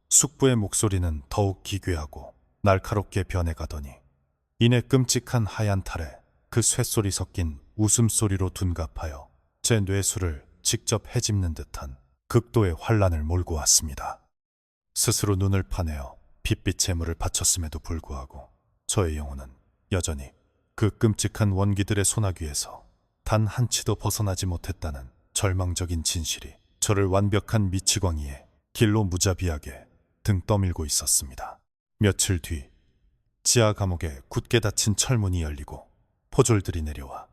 숙부의 목소리는 더욱 기괴하고 날카롭게 변해가더니 이내 끔찍한 하얀 탈에 그 쇳소리 섞인 웃음소리로 둔갑하여 제 뇌수를 직접 헤집는 듯한 극도의 환란을 몰고 왔습니다. 스스로 눈을 파내어 핏빛 재물을 바쳤음에도 불구하고 저의 영혼은 여전히 그 끔찍한 원기들의 소나귀에서 단 한 치도 벗어나지 못했다는 절망적인 진실이 저를 완벽한 미치광이에 길로 무자비하게 등 떠밀고 있었습니다. 며칠 뒤 지하 감옥에 굳게 닫힌 철문이 열리고 포졸들이 내려와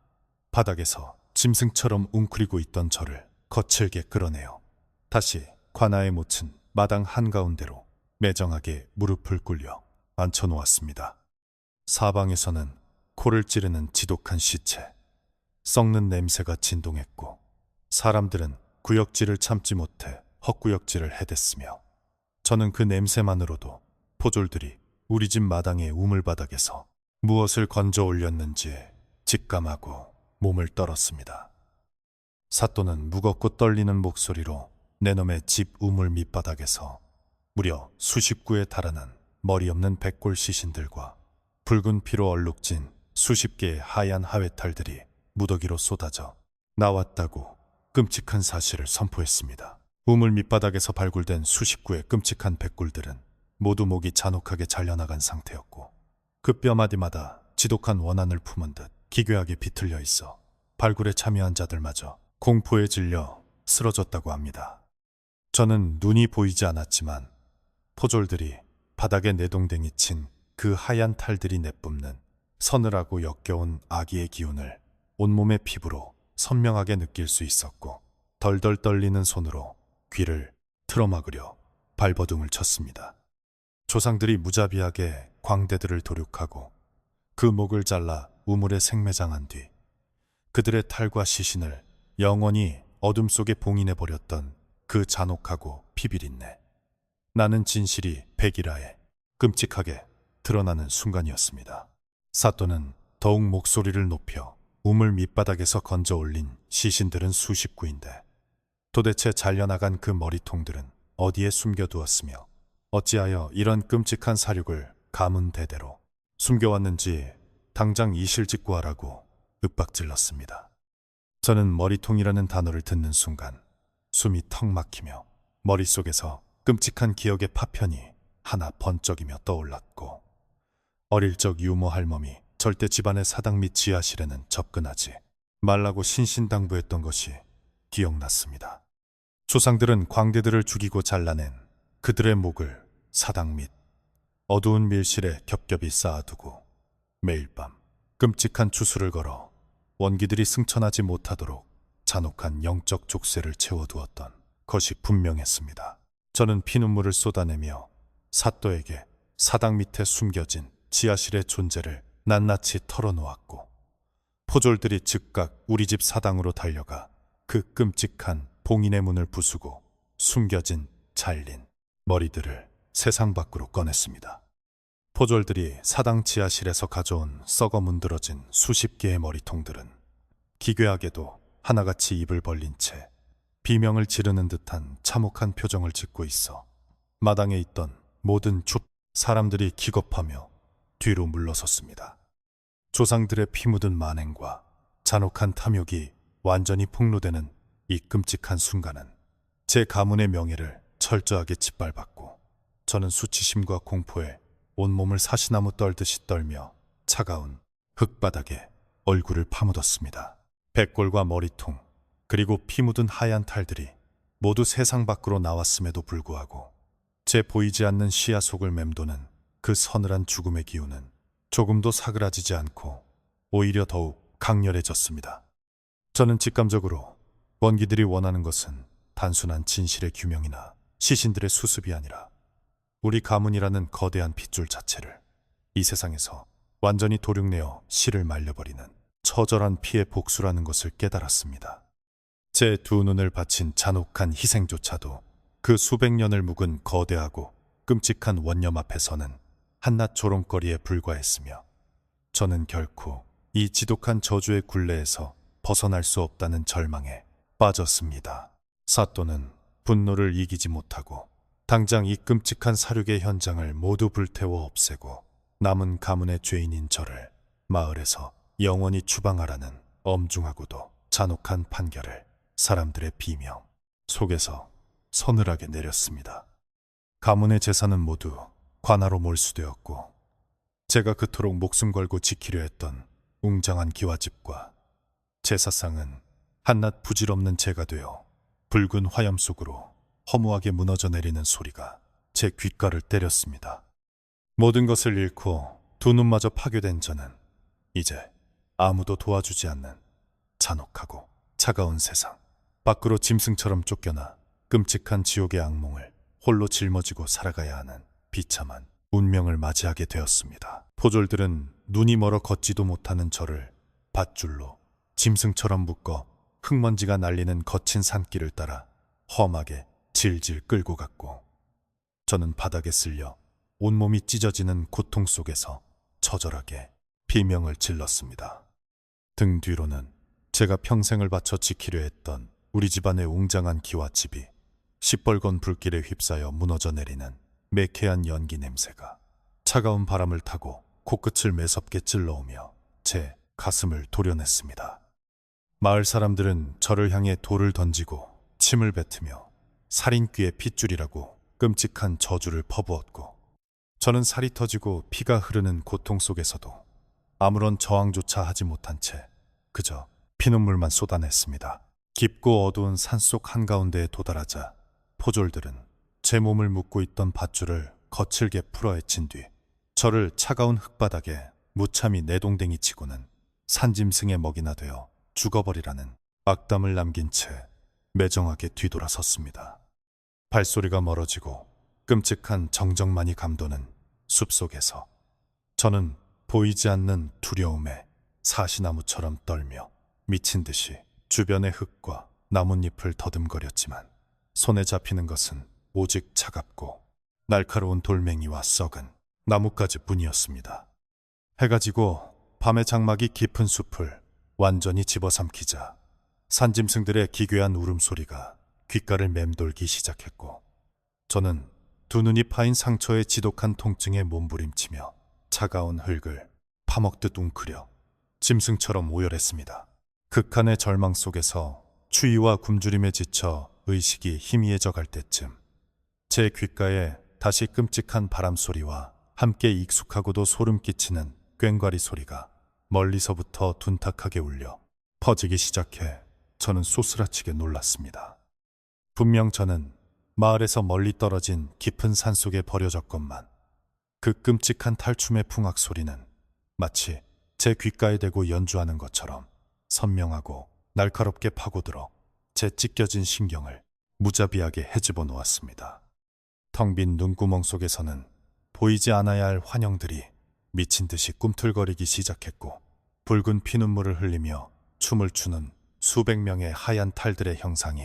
바닥에서 짐승처럼 웅크리고 있던 저를 거칠게 끌어내어 다시 관아에 묻힌 마당 한가운데로 매정하게 무릎을 꿇려 앉혀놓았습니다. 사방에서는 코를 찌르는 지독한 시체, 썩는 냄새가 진동했고 사람들은 구역질을 참지 못해 헛구역질을 해댔으며 저는 그 냄새만으로도 포졸들이 우리 집 마당의 우물바닥에서 무엇을 건져 올렸는지에 직감하고 몸을 떨었습니다. 사또는 무겁고 떨리는 목소리로 내놈의 집 우물 밑바닥에서 무려 수십 구에 달하는 머리 없는 백골 시신들과 붉은 피로 얼룩진 수십 개의 하얀 하회탈들이 무더기로 쏟아져 나왔다고 끔찍한 사실을 선포했습니다. 우물 밑바닥에서 발굴된 수십 구의 끔찍한 백골들은 모두 목이 잔혹하게 잘려나간 상태였고 그 뼈마디마다 지독한 원한을 품은 듯 기괴하게 비틀려 있어 발굴에 참여한 자들마저 공포에 질려 쓰러졌다고 합니다. 저는 눈이 보이지 않았지만 포졸들이 바닥에 내동댕이 친 그 하얀 탈들이 내뿜는 서늘하고 역겨운 아기의 기운을 온몸의 피부로 선명하게 느낄 수 있었고 덜덜 떨리는 손으로 귀를 틀어막으려 발버둥을 쳤습니다. 조상들이 무자비하게 광대들을 도륙하고 그 목을 잘라 우물에 생매장한 뒤 그들의 탈과 시신을 영원히 어둠 속에 봉인해버렸던 그 잔혹하고 피비린내, 나는 진실이 백일하에 끔찍하게 드러나는 순간이었습니다. 사또는 더욱 목소리를 높여 우물 밑바닥에서 건져 올린 시신들은 수십 구인데 도대체 잘려나간 그 머리통들은 어디에 숨겨두었으며 어찌하여 이런 끔찍한 사륙을 가문대대로 숨겨왔는지 당장 이실직고하라고 윽박질렀습니다. 저는 머리통이라는 단어를 듣는 순간 숨이 턱 막히며 머릿속에서 끔찍한 기억의 파편이 하나 번쩍이며 떠올랐고 어릴 적 유모 할멈이 절대 집안의 사당 및 지하실에는 접근하지 말라고 신신당부했던 것이 기억났습니다. 조상들은 광대들을 죽이고 잘라낸 그들의 목을 사당 및 어두운 밀실에 겹겹이 쌓아두고 매일 밤 끔찍한 추수를 걸어 원기들이 승천하지 못하도록 잔혹한 영적 족쇄를 채워두었던 것이 분명했습니다. 저는 피눈물을 쏟아내며 사또에게 사당 밑에 숨겨진 지하실의 존재를 낱낱이 털어놓았고 포졸들이 즉각 우리 집 사당으로 달려가 그 끔찍한 봉인의 문을 부수고 숨겨진 잘린 머리들을 세상 밖으로 꺼냈습니다. 포졸들이 사당 지하실에서 가져온 썩어 문드러진 수십 개의 머리통들은 기괴하게도 하나같이 입을 벌린 채 비명을 지르는 듯한 참혹한 표정을 짓고 있어 마당에 있던 모든 사람들이 기겁하며 뒤로 물러섰습니다. 조상들의 피 묻은 만행과 잔혹한 탐욕이 완전히 폭로되는 이 끔찍한 순간은 제 가문의 명예를 철저하게 짓밟았고 저는 수치심과 공포에 온몸을 사시나무 떨듯이 떨며 차가운 흙바닥에 얼굴을 파묻었습니다. 백골과 머리통 그리고 피 묻은 하얀 탈들이 모두 세상 밖으로 나왔음에도 불구하고 제 보이지 않는 시야 속을 맴도는 그 서늘한 죽음의 기운은 조금도 사그라지지 않고 오히려 더욱 강렬해졌습니다. 저는 직감적으로 원기들이 원하는 것은 단순한 진실의 규명이나 시신들의 수습이 아니라 우리 가문이라는 거대한 핏줄 자체를 이 세상에서 완전히 도륙내어 씨를 말려버리는 처절한 피의 복수라는 것을 깨달았습니다. 제 두 눈을 바친 잔혹한 희생조차도 그 수백 년을 묵은 거대하고 끔찍한 원념 앞에서는 한낱 조롱거리에 불과했으며 저는 결코 이 지독한 저주의 굴레에서 벗어날 수 없다는 절망에 빠졌습니다. 사또는 분노를 이기지 못하고 당장 이 끔찍한 사륙의 현장을 모두 불태워 없애고 남은 가문의 죄인인 저를 마을에서 영원히 추방하라는 엄중하고도 잔혹한 판결을 사람들의 비명 속에서 서늘하게 내렸습니다. 가문의 재산은 모두 관아로 몰수되었고 제가 그토록 목숨 걸고 지키려 했던 웅장한 기와집과 제사상은 한낱 부질없는 재가 되어 붉은 화염 속으로 허무하게 무너져 내리는 소리가 제 귓가를 때렸습니다. 모든 것을 잃고 두 눈마저 파괴된 저는 이제 아무도 도와주지 않는 잔혹하고 차가운 세상 밖으로 짐승처럼 쫓겨나 끔찍한 지옥의 악몽을 홀로 짊어지고 살아가야 하는 비참한 운명을 맞이하게 되었습니다. 포졸들은 눈이 멀어 걷지도 못하는 저를 밧줄로 짐승처럼 묶어 흙먼지가 날리는 거친 산길을 따라 험하게 질질 끌고 갔고 저는 바닥에 쓸려 온몸이 찢어지는 고통 속에서 처절하게 비명을 질렀습니다. 등 뒤로는 제가 평생을 바쳐 지키려 했던 우리 집안의 웅장한 기와집이 시뻘건 불길에 휩싸여 무너져 내리는 매캐한 연기 냄새가 차가운 바람을 타고 코끝을 매섭게 찔러오며 제 가슴을 도려냈습니다. 마을 사람들은 저를 향해 돌을 던지고 침을 뱉으며 살인귀의 핏줄이라고 끔찍한 저주를 퍼부었고 저는 살이 터지고 피가 흐르는 고통 속에서도 아무런 저항조차 하지 못한 채 그저 피눈물만 쏟아냈습니다. 깊고 어두운 산속 한가운데에 도달하자 포졸들은 제 몸을 묶고 있던 밧줄을 거칠게 풀어헤친 뒤 저를 차가운 흙바닥에 무참히 내동댕이 치고는 산짐승의 먹이나 되어 죽어버리라는 악담을 남긴 채 매정하게 뒤돌아섰습니다. 발소리가 멀어지고 끔찍한 정적만이 감도는 숲속에서 저는 보이지 않는 두려움에 사시나무처럼 떨며 미친 듯이 주변의 흙과 나뭇잎을 더듬거렸지만 손에 잡히는 것은 오직 차갑고 날카로운 돌멩이와 썩은 나뭇가지 뿐이었습니다. 해가 지고 밤의 장막이 깊은 숲을 완전히 집어삼키자 산짐승들의 기괴한 울음소리가 귓가를 맴돌기 시작했고 저는 두 눈이 파인 상처에 지독한 통증에 몸부림치며 차가운 흙을 파먹듯 웅크려 짐승처럼 오열했습니다. 극한의 절망 속에서 추위와 굶주림에 지쳐 의식이 희미해져 갈 때쯤 제 귓가에 다시 끔찍한 바람소리와 함께 익숙하고도 소름 끼치는 꽹과리 소리가 멀리서부터 둔탁하게 울려 퍼지기 시작해 저는 소스라치게 놀랐습니다. 분명 저는 마을에서 멀리 떨어진 깊은 산속에 버려졌건만 그 끔찍한 탈춤의 풍악 소리는 마치 제 귓가에 대고 연주하는 것처럼 선명하고 날카롭게 파고들어 제 찢겨진 신경을 무자비하게 헤집어 놓았습니다. 텅 빈 눈구멍 속에서는 보이지 않아야 할 환영들이 미친 듯이 꿈틀거리기 시작했고 붉은 피눈물을 흘리며 춤을 추는 수백 명의 하얀 탈들의 형상이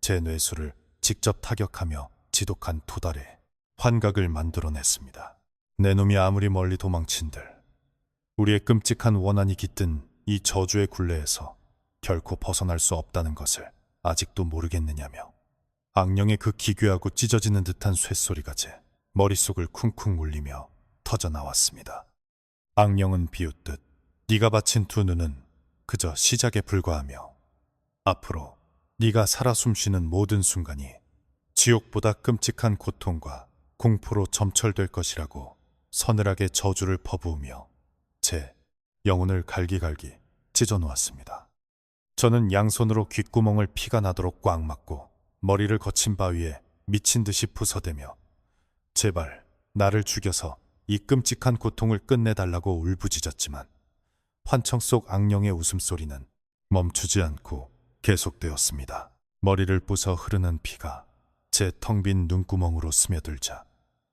제 뇌수를 직접 타격하며 지독한 토달에 환각을 만들어냈습니다. 내 놈이 아무리 멀리 도망친들 우리의 끔찍한 원한이 깃든 이 저주의 굴레에서 결코 벗어날 수 없다는 것을 아직도 모르겠느냐며 악령의 그 기괴하고 찢어지는 듯한 쇳소리가 제 머릿속을 쿵쿵 울리며 터져나왔습니다. 악령은 비웃듯 네가 바친 두 눈은 그저 시작에 불과하며 앞으로 네가 살아 숨쉬는 모든 순간이 지옥보다 끔찍한 고통과 공포로 점철될 것이라고 서늘하게 저주를 퍼부으며 제 영혼을 갈기갈기 찢어놓았습니다. 저는 양손으로 귓구멍을 피가 나도록 꽉 막고 머리를 거친 바위에 미친 듯이 부서대며 제발 나를 죽여서 이 끔찍한 고통을 끝내달라고 울부짖었지만 환청 속 악령의 웃음소리는 멈추지 않고 계속되었습니다. 머리를 부서 흐르는 피가 제 텅 빈 눈구멍으로 스며들자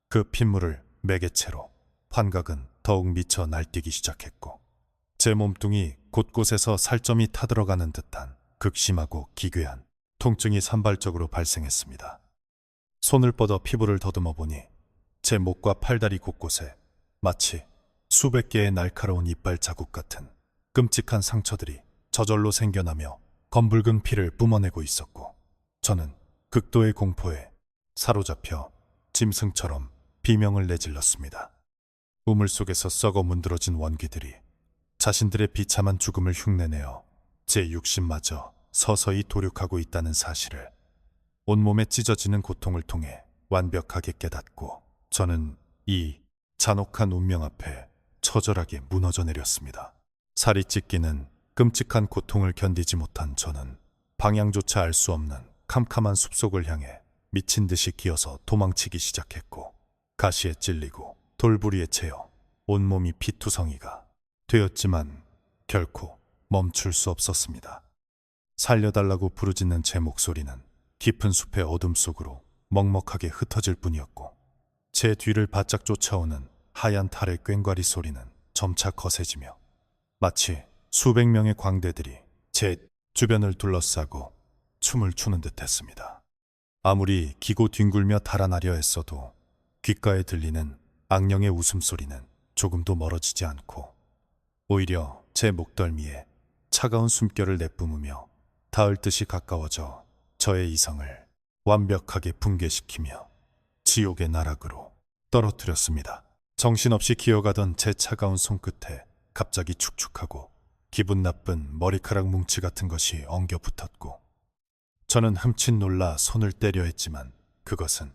그 핏물을 매개체로 환각은 더욱 미쳐 날뛰기 시작했고 제 몸뚱이 곳곳에서 살점이 타들어가는 듯한 극심하고 기괴한 통증이 산발적으로 발생했습니다. 손을 뻗어 피부를 더듬어 보니 제 목과 팔다리 곳곳에 마치 수백 개의 날카로운 이빨 자국 같은 끔찍한 상처들이 저절로 생겨나며 검붉은 피를 뿜어내고 있었고 저는 극도의 공포에 사로잡혀 짐승처럼 비명을 내질렀습니다. 우물 속에서 썩어 문드러진 원기들이 자신들의 비참한 죽음을 흉내내어 제 육신마저 서서히 도륙하고 있다는 사실을 온몸에 찢어지는 고통을 통해 완벽하게 깨닫고 저는 이 잔혹한 운명 앞에 처절하게 무너져 내렸습니다. 살이 찢기는 끔찍한 고통을 견디지 못한 저는 방향조차 알 수 없는 캄캄한 숲속을 향해 미친 듯이 기어서 도망치기 시작했고, 가시에 찔리고 돌부리에 채여 온몸이 피투성이가 되었지만 결코 멈출 수 없었습니다. 살려달라고 부르짖는 제 목소리는 깊은 숲의 어둠 속으로 먹먹하게 흩어질 뿐이었고, 제 뒤를 바짝 쫓아오는 하얀 탈의 꽹과리 소리는 점차 거세지며 마치 수백 명의 광대들이 제 주변을 둘러싸고 춤을 추는 듯했습니다. 아무리 기고 뒹굴며 달아나려 했어도 귓가에 들리는 악령의 웃음소리는 조금도 멀어지지 않고 오히려 제 목덜미에 차가운 숨결을 내뿜으며 닿을 듯이 가까워져 저의 이성을 완벽하게 붕괴시키며 지옥의 나락으로 떨어뜨렸습니다. 정신없이 기어가던 제 차가운 손끝에 갑자기 축축하고 기분 나쁜 머리카락 뭉치 같은 것이 엉겨 붙었고, 저는 흠칫 놀라 손을 떼려 했지만 그것은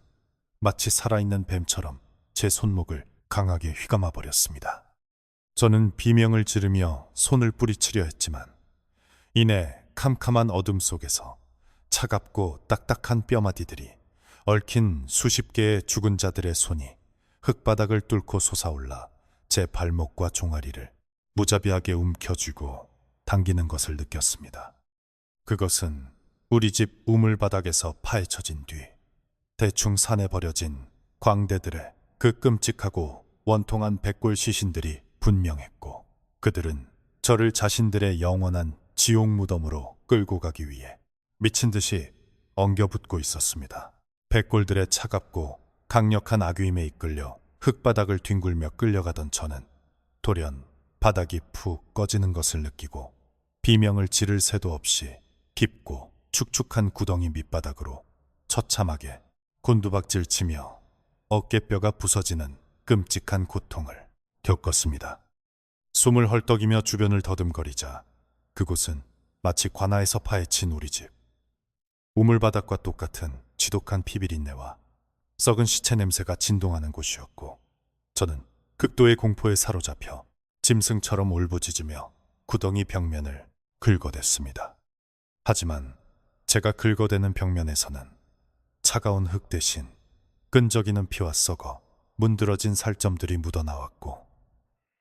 마치 살아있는 뱀처럼 제 손목을 강하게 휘감아 버렸습니다. 저는 비명을 지르며 손을 뿌리치려 했지만 이내 캄캄한 어둠 속에서 차갑고 딱딱한 뼈마디들이 얽힌 수십 개의 죽은 자들의 손이 흙바닥을 뚫고 솟아올라 제 발목과 종아리를 무자비하게 움켜쥐고 당기는 것을 느꼈습니다. 그것은 우리 집 우물바닥에서 파헤쳐진 뒤 대충 산에 버려진 광대들의 그 끔찍하고 원통한 백골 시신들이 분명했고, 그들은 저를 자신들의 영원한 지옥 무덤으로 끌고 가기 위해 미친 듯이 엉겨붙고 있었습니다. 백골들의 차갑고 강력한 악유임에 이끌려 흙바닥을 뒹굴며 끌려가던 저는 돌연 바닥이 푹 꺼지는 것을 느끼고 비명을 지를 새도 없이 깊고 축축한 구덩이 밑바닥으로 처참하게 곤두박질 치며 어깨뼈가 부서지는 끔찍한 고통을 겪었습니다. 숨을 헐떡이며 주변을 더듬거리자 그곳은 마치 관아에서 파헤친 우리 집. 우물바닥과 똑같은 지독한 피비린내와 썩은 시체 냄새가 진동하는 곳이었고, 저는 극도의 공포에 사로잡혀 짐승처럼 울부짖으며 구덩이 벽면을 긁어댔습니다. 하지만 제가 긁어대는 벽면에서는 차가운 흙 대신 끈적이는 피와 썩어 문드러진 살점들이 묻어나왔고,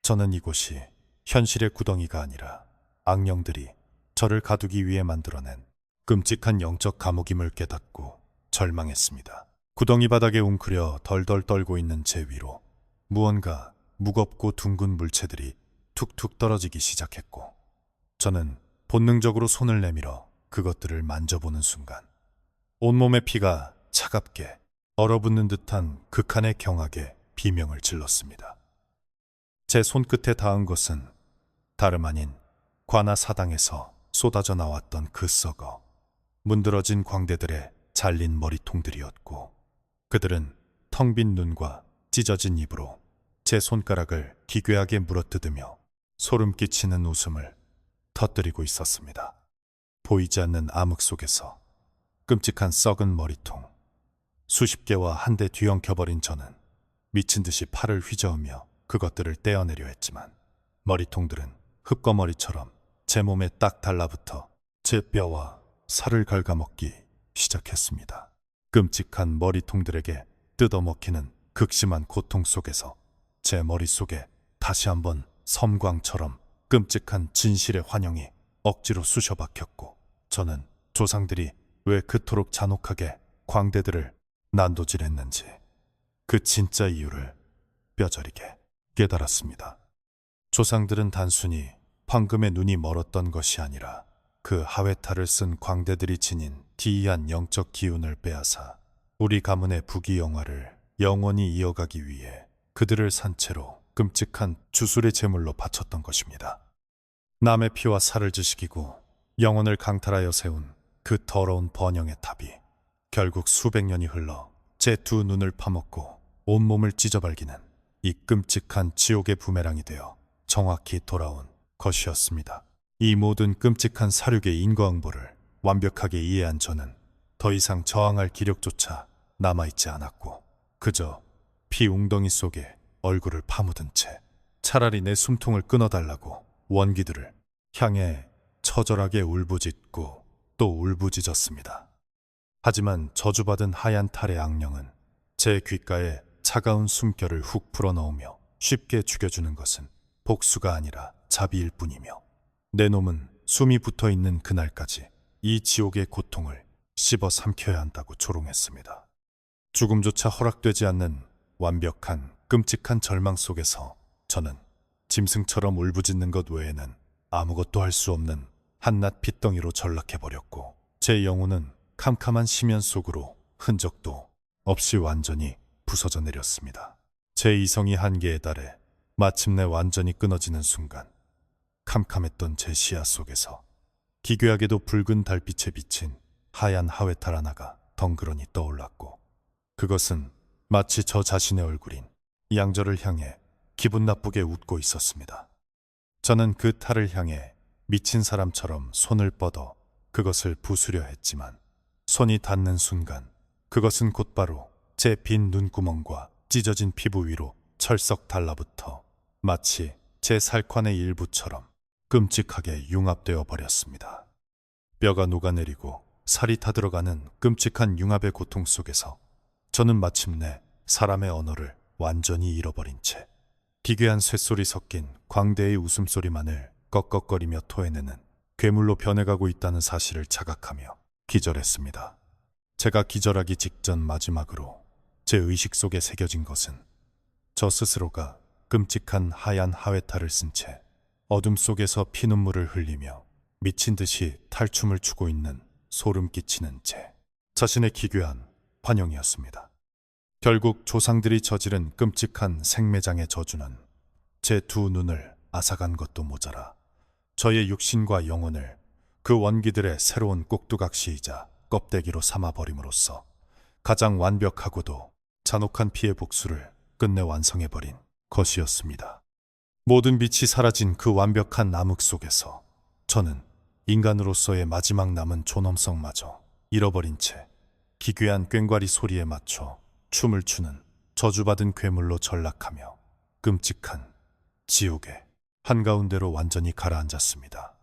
저는 이곳이 현실의 구덩이가 아니라 악령들이 저를 가두기 위해 만들어낸 끔찍한 영적 감옥임을 깨닫고 절망했습니다. 구덩이 바닥에 웅크려 덜덜 떨고 있는 제 위로 무언가 무겁고 둥근 물체들이 툭툭 떨어지기 시작했고, 저는 본능적으로 손을 내밀어 그것들을 만져보는 순간 온몸의 피가 차갑게 얼어붙는 듯한 극한의 경악에 비명을 질렀습니다. 제 손끝에 닿은 것은 다름 아닌 관아 사당에서 쏟아져 나왔던 그 썩어 문드러진 광대들의 잘린 머리통들이었고, 그들은 텅 빈 눈과 찢어진 입으로 제 손가락을 기괴하게 물어뜯으며 소름 끼치는 웃음을 터뜨리고 있었습니다. 보이지 않는 암흑 속에서 끔찍한 썩은 머리통 수십 개와 한데 뒤엉켜버린 저는 미친 듯이 팔을 휘저으며 그것들을 떼어내려 했지만 머리통들은 흙거머리처럼 제 몸에 딱 달라붙어 제 뼈와 살을 갉아먹기 시작했습니다. 끔찍한 머리통들에게 뜯어먹히는 극심한 고통 속에서 제 머릿속에 다시 한번 섬광처럼 끔찍한 진실의 환영이 억지로 쑤셔박혔고, 저는 조상들이 왜 그토록 잔혹하게 광대들을 난도질했는지 그 진짜 이유를 뼈저리게 깨달았습니다. 조상들은 단순히 황금의 눈이 멀었던 것이 아니라 그 하회탈을 쓴 광대들이 지닌 기이한 영적 기운을 빼앗아 우리 가문의 부귀영화를 영원히 이어가기 위해 그들을 산채로 끔찍한 주술의 제물로 바쳤던 것입니다. 남의 피와 살을 지식이고 영혼을 강탈하여 세운 그 더러운 번영의 탑이 결국 수백 년이 흘러 제 두 눈을 파먹고 온몸을 찢어발기는 이 끔찍한 지옥의 부메랑이 되어 정확히 돌아온 것이었습니다. 이 모든 끔찍한 사륙의 인과응보를 완벽하게 이해한 저는 더 이상 저항할 기력조차 남아있지 않았고 그저 피 웅덩이 속에 얼굴을 파묻은 채 차라리 내 숨통을 끊어달라고 원기들을 향해 처절하게 울부짖고 또 울부짖었습니다. 하지만 저주받은 하얀 탈의 악령은 제 귓가에 차가운 숨결을 훅 불어넣으며 쉽게 죽여주는 것은 복수가 아니라 자비일 뿐이며 내 놈은 숨이 붙어있는 그날까지 이 지옥의 고통을 씹어 삼켜야 한다고 조롱했습니다. 죽음조차 허락되지 않는 완벽한 끔찍한 절망 속에서 저는 짐승처럼 울부짖는 것 외에는 아무것도 할 수 없는 한낱 핏덩이로 전락해버렸고 제 영혼은 캄캄한 심연 속으로 흔적도 없이 완전히 부서져 내렸습니다. 제 이성이 한계에 달해 마침내 완전히 끊어지는 순간 캄캄했던 제 시야 속에서 기괴하게도 붉은 달빛에 비친 하얀 하회탈 하나가 덩그러니 떠올랐고 그것은 마치 저 자신의 얼굴인 양저를 향해 기분 나쁘게 웃고 있었습니다. 저는 그 탈을 향해 미친 사람처럼 손을 뻗어 그것을 부수려 했지만 손이 닿는 순간 그것은 곧바로 제 빈 눈구멍과 찢어진 피부 위로 철썩 달라붙어 마치 제 살판의 일부처럼 끔찍하게 융합되어 버렸습니다. 뼈가 녹아내리고 살이 타들어가는 끔찍한 융합의 고통 속에서 저는 마침내 사람의 언어를 완전히 잃어버린 채 기괴한 쇳소리 섞인 광대의 웃음소리만을 꺽꺽거리며 토해내는 괴물로 변해가고 있다는 사실을 자각하며 기절했습니다. 제가 기절하기 직전 마지막으로 제 의식 속에 새겨진 것은 저 스스로가 끔찍한 하얀 하회탈을 쓴 채 어둠 속에서 피눈물을 흘리며 미친 듯이 탈춤을 추고 있는 소름 끼치는 제 자신의 기괴한 환영이었습니다. 결국 조상들이 저지른 끔찍한 생매장의 저주는 제 두 눈을 앗아간 것도 모자라 저의 육신과 영혼을 그 원기들의 새로운 꼭두각시이자 껍데기로 삼아버림으로써 가장 완벽하고도 잔혹한 피해 복수를 끝내 완성해버린 것이었습니다. 모든 빛이 사라진 그 완벽한 암흑 속에서 저는 인간으로서의 마지막 남은 존엄성마저 잃어버린 채 기괴한 꽹과리 소리에 맞춰 춤을 추는 저주받은 괴물로 전락하며 끔찍한 지옥의 한가운데로 완전히 가라앉았습니다.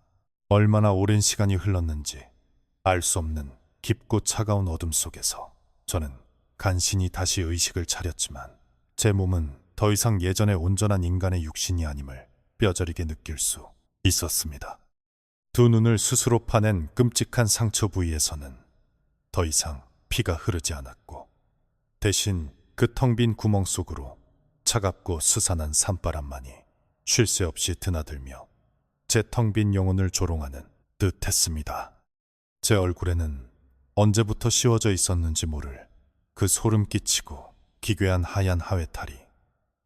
얼마나 오랜 시간이 흘렀는지 알 수 없는 깊고 차가운 어둠 속에서 저는 간신히 다시 의식을 차렸지만 제 몸은 더 이상 예전의 온전한 인간의 육신이 아님을 뼈저리게 느낄 수 있었습니다. 두 눈을 스스로 파낸 끔찍한 상처 부위에서는 더 이상 피가 흐르지 않았고 대신 그 텅 빈 구멍 속으로 차갑고 스산한 산바람만이 쉴 새 없이 드나들며 제 텅 빈 영혼을 조롱하는 듯 했습니다. 제 얼굴에는 언제부터 씌워져 있었는지 모를 그 소름 끼치고 기괴한 하얀 하회탈이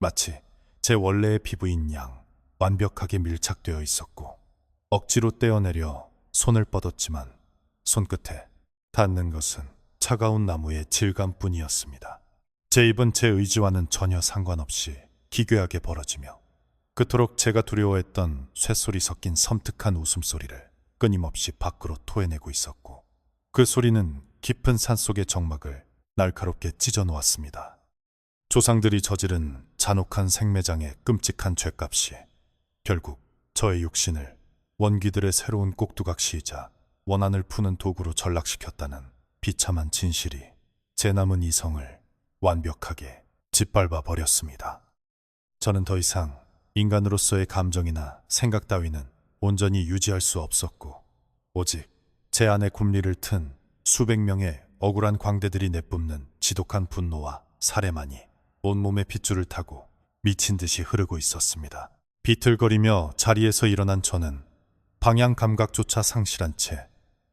마치 제 원래의 피부인 양 완벽하게 밀착되어 있었고 억지로 떼어내려 손을 뻗었지만 손끝에 닿는 것은 차가운 나무의 질감뿐이었습니다. 제 입은 제 의지와는 전혀 상관없이 기괴하게 벌어지며 그토록 제가 두려워했던 쇳소리 섞인 섬뜩한 웃음소리를 끊임없이 밖으로 토해내고 있었고 그 소리는 깊은 산속의 정막을 날카롭게 찢어놓았습니다. 조상들이 저지른 잔혹한 생매장의 끔찍한 죗값이 결국 저의 육신을 원기들의 새로운 꼭두각시이자 원한을 푸는 도구로 전락시켰다는 비참한 진실이 제 남은 이성을 완벽하게 짓밟아 버렸습니다. 저는 더 이상 인간으로서의 감정이나 생각 따위는 온전히 유지할 수 없었고 오직 제 안에 굽리를 튼 수백 명의 억울한 광대들이 내뿜는 지독한 분노와 살해만이 온몸의 핏줄을 타고 미친 듯이 흐르고 있었습니다. 비틀거리며 자리에서 일어난 저는 방향 감각조차 상실한 채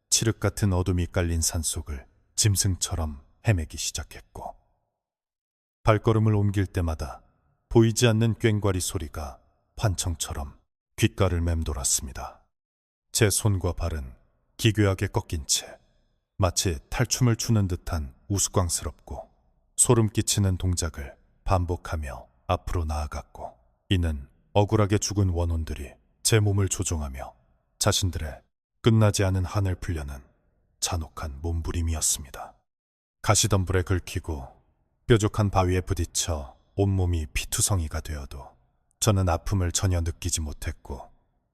칠흑 같은 어둠이 깔린 산속을 짐승처럼 헤매기 시작했고 발걸음을 옮길 때마다 보이지 않는 꽹과리 소리가 환청처럼 귓가를 맴돌았습니다. 제 손과 발은 기괴하게 꺾인 채 마치 탈춤을 추는 듯한 우스꽝스럽고 소름 끼치는 동작을 반복하며 앞으로 나아갔고 이는 억울하게 죽은 원혼들이 제 몸을 조종하며 자신들의 끝나지 않은 한을 풀려는 잔혹한 몸부림이었습니다. 가시덤불에 긁히고 뾰족한 바위에 부딪혀 온몸이 피투성이가 되어도 저는 아픔을 전혀 느끼지 못했고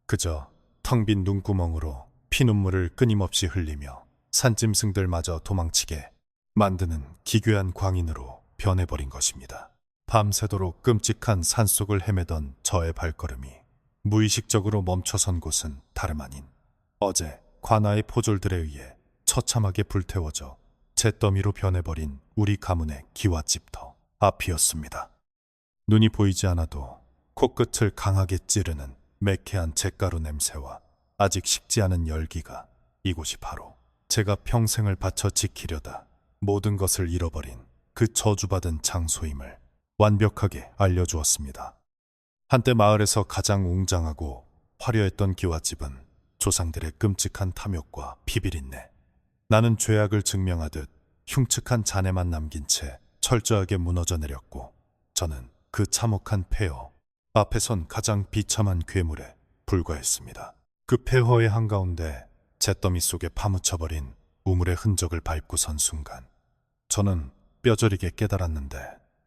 그저 텅 빈 눈구멍으로 피눈물을 끊임없이 흘리며 산짐승들마저 도망치게 만드는 기괴한 광인으로 변해버린 것입니다. 밤새도록 끔찍한 산속을 헤매던 저의 발걸음이 무의식적으로 멈춰선 곳은 다름 아닌 어제 관아의 포졸들에 의해 처참하게 불태워져 잿더미로 변해버린 우리 가문의 기와집터 앞이었습니다. 눈이 보이지 않아도 코끝을 강하게 찌르는 매캐한 잿가루 냄새와 아직 식지 않은 열기가 이곳이 바로 제가 평생을 바쳐 지키려다 모든 것을 잃어버린 그 저주받은 장소임을 완벽하게 알려주었습니다. 한때 마을에서 가장 웅장하고 화려했던 기와집은 조상들의 끔찍한 탐욕과 비비린내, 나는 죄악을 증명하듯 흉측한 잔해만 남긴 채 철저하게 무너져 내렸고 저는 그 참혹한 폐허 앞에 선 가장 비참한 괴물에 불과했습니다. 그 폐허의 한가운데 잿더미 속에 파묻혀버린 우물의 흔적을 밟고 선 순간 저는 뼈저리게 깨달았는데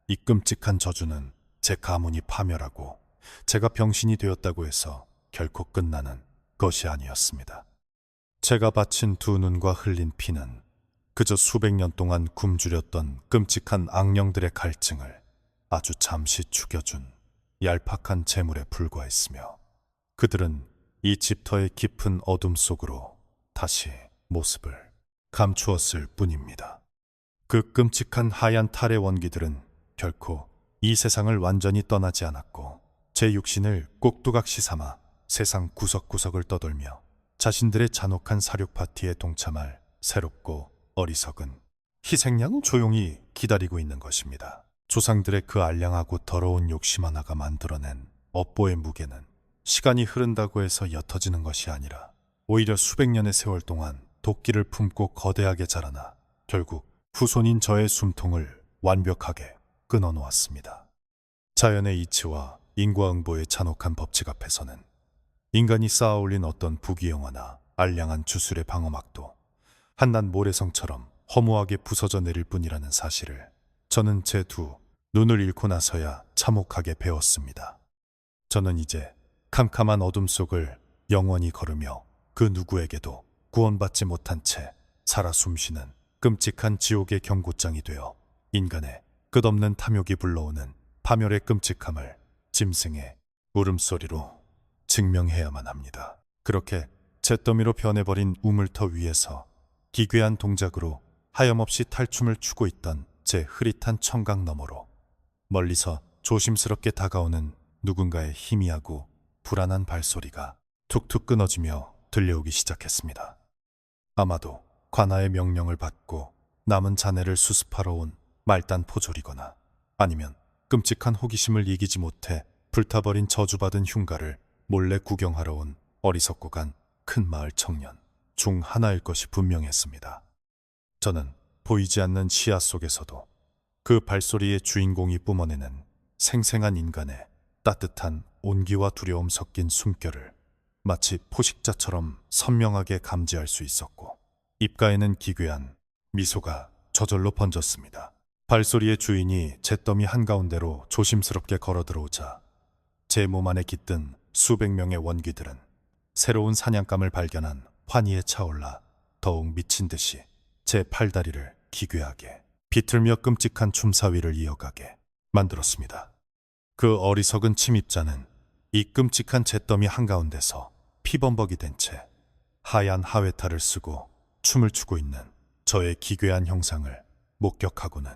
이 끔찍한 저주는 제 가문이 파멸하고 제가 병신이 되었다고 해서 결코 끝나는 것이 아니었습니다. 제가 바친 두 눈과 흘린 피는 그저 수백 년 동안 굶주렸던 끔찍한 악령들의 갈증을 아주 잠시 죽여준 얄팍한 재물에 불과했으며 그들은 이 집터의 깊은 어둠 속으로 다시 모습을 감추었을 뿐입니다. 그 끔찍한 하얀 탈의 원기들은 결코 이 세상을 완전히 떠나지 않았고 제 육신을 꼭두각시 삼아 세상 구석구석을 떠돌며 자신들의 잔혹한 사륙 파티에 동참할 새롭고 어리석은 희생양을 조용히 기다리고 있는 것입니다. 조상들의 그 알량하고 더러운 욕심 하나가 만들어낸 업보의 무게는 시간이 흐른다고 해서 옅어지는 것이 아니라 오히려 수백 년의 세월 동안 도끼를 품고 거대하게 자라나 결국 후손인 저의 숨통을 완벽하게 끊어놓았습니다. 자연의 이치와 인과응보의 잔혹한 법칙 앞에서는 인간이 쌓아올린 어떤 부귀영화나 알량한 주술의 방어막도 한낱 모래성처럼 허무하게 부서져 내릴 뿐이라는 사실을 저는 제 두 눈을 잃고 나서야 참혹하게 배웠습니다. 저는 이제 캄캄한 어둠 속을 영원히 걸으며 그 누구에게도 구원받지 못한 채 살아 숨쉬는 끔찍한 지옥의 경고장이 되어 인간의 끝없는 탐욕이 불러오는 파멸의 끔찍함을 짐승의 울음소리로 증명해야만 합니다. 그렇게 잿더미로 변해버린 우물터 위에서 기괴한 동작으로 하염없이 탈춤을 추고 있던 제 흐릿한 청각 너머로 멀리서 조심스럽게 다가오는 누군가의 희미하고 불안한 발소리가 툭툭 끊어지며 들려오기 시작했습니다. 아마도 관아의 명령을 받고 남은 잔해를 수습하러 온 말단 포졸이거나 아니면 끔찍한 호기심을 이기지 못해 불타버린 저주받은 흉가를 몰래 구경하러 온 어리석고 간 큰 마을 청년 중 하나일 것이 분명했습니다. 저는 보이지 않는 시야 속에서도 그 발소리의 주인공이 뿜어내는 생생한 인간의 따뜻한 온기와 두려움 섞인 숨결을 마치 포식자처럼 선명하게 감지할 수 있었고 입가에는 기괴한 미소가 저절로 번졌습니다. 발소리의 주인이 잿더미 한가운데로 조심스럽게 걸어 들어오자 제 몸 안에 깃든 수백 명의 원귀들은 새로운 사냥감을 발견한 환희에 차올라 더욱 미친 듯이 제 팔다리를 기괴하게 비틀며 끔찍한 춤사위를 이어가게 만들었습니다. 그 어리석은 침입자는 이 끔찍한 잿더미 한가운데서 피범벅이 된 채 하얀 하회탈을 쓰고 춤을 추고 있는 저의 기괴한 형상을 목격하고는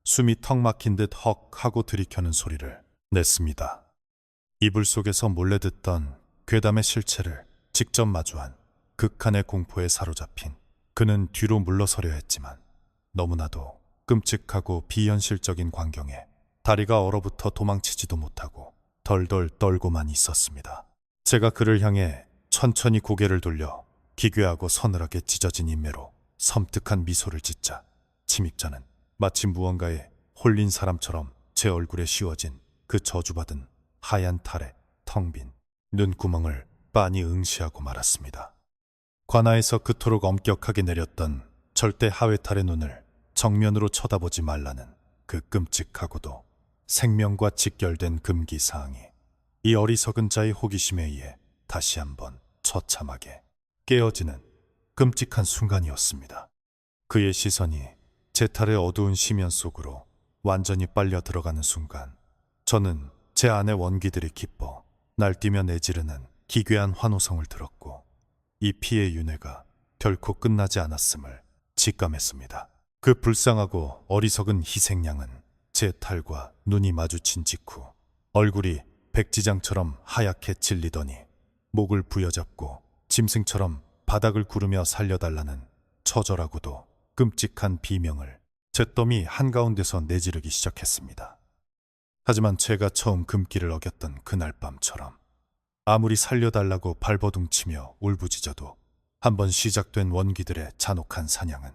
숨이 턱 막힌 듯 헉 하고 들이켜는 소리를 냈습니다. 이불 속에서 몰래 듣던 괴담의 실체를 직접 마주한 극한의 공포에 사로잡힌 그는 뒤로 물러서려 했지만 너무나도 끔찍하고 비현실적인 광경에 다리가 얼어붙어 도망치지도 못하고 덜덜 떨고만 있었습니다. 제가 그를 향해 천천히 고개를 돌려 기괴하고 서늘하게 찢어진 인매로 섬뜩한 미소를 짓자 침입자는 마치 무언가에 홀린 사람처럼 제 얼굴에 씌워진 그 저주받은 하얀 탈에 텅 빈 눈구멍을 빤히 응시하고 말았습니다. 관아에서 그토록 엄격하게 내렸던 절대 하회탈의 눈을 정면으로 쳐다보지 말라는 그 끔찍하고도 생명과 직결된 금기사항이 이 어리석은 자의 호기심에 의해 다시 한번 처참하게 깨어지는 끔찍한 순간이었습니다. 그의 시선이 제 탈의 어두운 시면 속으로 완전히 빨려 들어가는 순간 저는 제 안의 원기들이 기뻐 날뛰며 내지르는 기괴한 환호성을 들었고 이 피의 윤회가 결코 끝나지 않았음을 직감했습니다. 그 불쌍하고 어리석은 희생양은 제 탈과 눈이 마주친 직후 얼굴이 백지장처럼 하얗게 질리더니 목을 부여잡고 짐승처럼 바닥을 구르며 살려달라는 처절하고도 끔찍한 비명을 제 덤이 한가운데서 내지르기 시작했습니다. 하지만 제가 처음 금기를 어겼던 그날 밤처럼 아무리 살려달라고 발버둥치며 울부짖어도 한번 시작된 원기들의 잔혹한 사냥은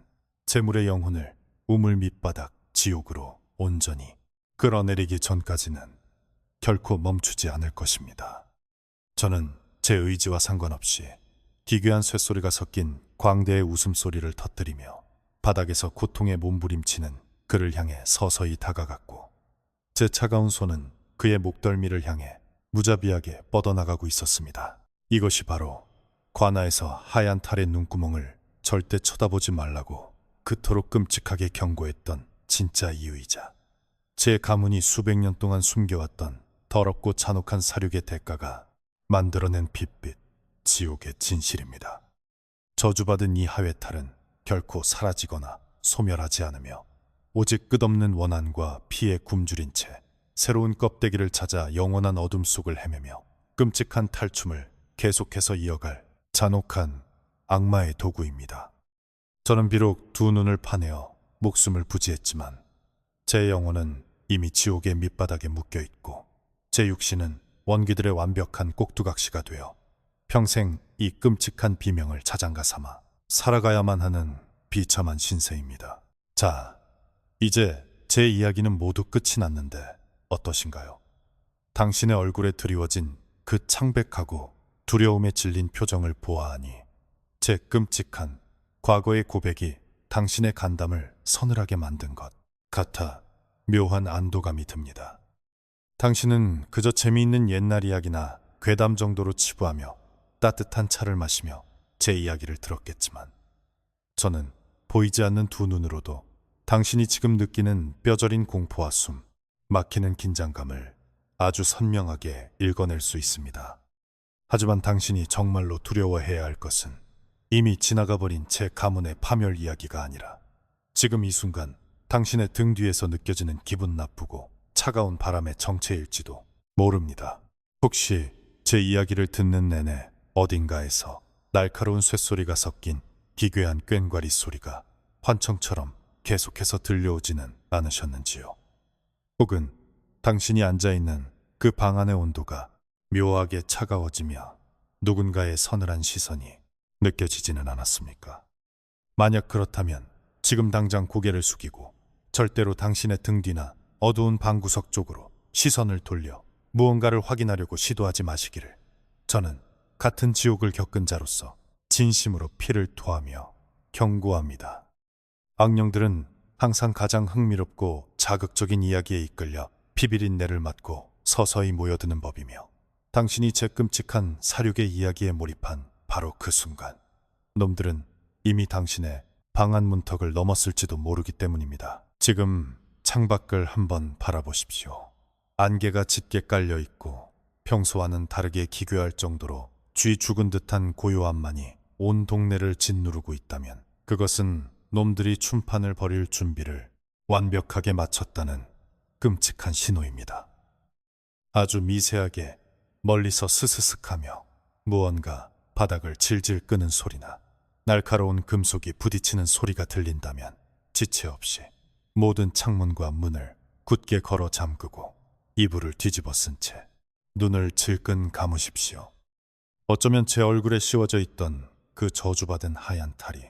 재물의 영혼을 우물 밑바닥 지옥으로 온전히 끌어내리기 전까지는 결코 멈추지 않을 것입니다. 저는 제 의지와 상관없이 기괴한 쇳소리가 섞인 광대의 웃음소리를 터뜨리며 바닥에서 고통에 몸부림치는 그를 향해 서서히 다가갔고 제 차가운 손은 그의 목덜미를 향해 무자비하게 뻗어나가고 있었습니다. 이것이 바로 관아에서 하얀 탈의 눈구멍을 절대 쳐다보지 말라고 그토록 끔찍하게 경고했던 진짜 이유이자 제 가문이 수백 년 동안 숨겨왔던 더럽고 잔혹한 사륙의 대가가 만들어낸 빛빛 지옥의 진실입니다. 저주받은 이 하회탈은 결코 사라지거나 소멸하지 않으며 오직 끝없는 원한과 피에 굶주린 채 새로운 껍데기를 찾아 영원한 어둠 속을 헤매며 끔찍한 탈춤을 계속해서 이어갈 잔혹한 악마의 도구입니다. 저는 비록 두 눈을 파내어 목숨을 부지했지만 제 영혼은 이미 지옥의 밑바닥에 묶여있고 제 육신은 원기들의 완벽한 꼭두각시가 되어 평생 이 끔찍한 비명을 자장가 삼아 살아가야만 하는 비참한 신세입니다. 자, 이제 제 이야기는 모두 끝이 났는데 어떠신가요? 당신의 얼굴에 드리워진 그 창백하고 두려움에 질린 표정을 보아하니 제 끔찍한 과거의 고백이 당신의 간담을 서늘하게 만든 것 같아 묘한 안도감이 듭니다. 당신은 그저 재미있는 옛날 이야기나 괴담 정도로 치부하며 따뜻한 차를 마시며 제 이야기를 들었겠지만 저는 보이지 않는 두 눈으로도 당신이 지금 느끼는 뼈저린 공포와 숨, 막히는 긴장감을 아주 선명하게 읽어낼 수 있습니다. 하지만 당신이 정말로 두려워해야 할 것은 이미 지나가버린 제 가문의 파멸 이야기가 아니라 지금 이 순간 당신의 등 뒤에서 느껴지는 기분 나쁘고 차가운 바람의 정체일지도 모릅니다. 혹시 제 이야기를 듣는 내내 어딘가에서 날카로운 쇳소리가 섞인 기괴한 꽹과리 소리가 환청처럼 계속해서 들려오지는 않으셨는지요? 혹은 당신이 앉아있는 그 방 안의 온도가 묘하게 차가워지며 누군가의 서늘한 시선이 느껴지지는 않았습니까? 만약 그렇다면 지금 당장 고개를 숙이고 절대로 당신의 등 뒤나 어두운 방구석 쪽으로 시선을 돌려 무언가를 확인하려고 시도하지 마시기를 저는 같은 지옥을 겪은 자로서 진심으로 피를 토하며 경고합니다. 악령들은 항상 가장 흥미롭고 자극적인 이야기에 이끌려 피비린내를 맡고 서서히 모여드는 법이며 당신이 제 끔찍한 사륙의 이야기에 몰입한 바로 그 순간 놈들은 이미 당신의 방 안 문턱을 넘었을지도 모르기 때문입니다. 지금 창밖을 한번 바라보십시오. 안개가 짙게 깔려있고 평소와는 다르게 기괴할 정도로 쥐 죽은 듯한 고요함만이 온 동네를 짓누르고 있다면 그것은 놈들이 춤판을 벌일 준비를 완벽하게 마쳤다는 끔찍한 신호입니다. 아주 미세하게 멀리서 스스슥하며 무언가 바닥을 질질 끄는 소리나 날카로운 금속이 부딪히는 소리가 들린다면 지체 없이 모든 창문과 문을 굳게 걸어 잠그고 이불을 뒤집어 쓴 채 눈을 질끈 감으십시오. 어쩌면 제 얼굴에 씌워져 있던 그 저주받은 하얀 탈이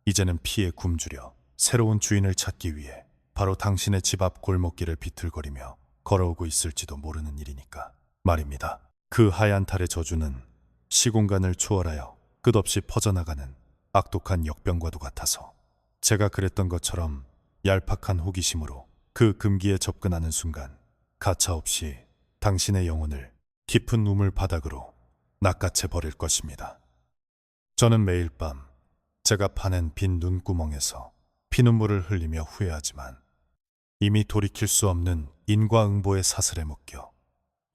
이제는 피에 굶주려 새로운 주인을 찾기 위해 바로 당신의 집 앞 골목길을 비틀거리며 걸어오고 있을지도 모르는 일이니까 말입니다. 그 하얀 탈의 저주는 시공간을 초월하여 끝없이 퍼져나가는 악독한 역병과도 같아서 제가 그랬던 것처럼 얄팍한 호기심으로 그 금기에 접근하는 순간 가차없이 당신의 영혼을 깊은 우물 바닥으로 낚아채 버릴 것입니다. 저는 매일 밤 제가 파낸 빈 눈구멍에서 피눈물을 흘리며 후회하지만 이미 돌이킬 수 없는 인과응보의 사슬에 묶여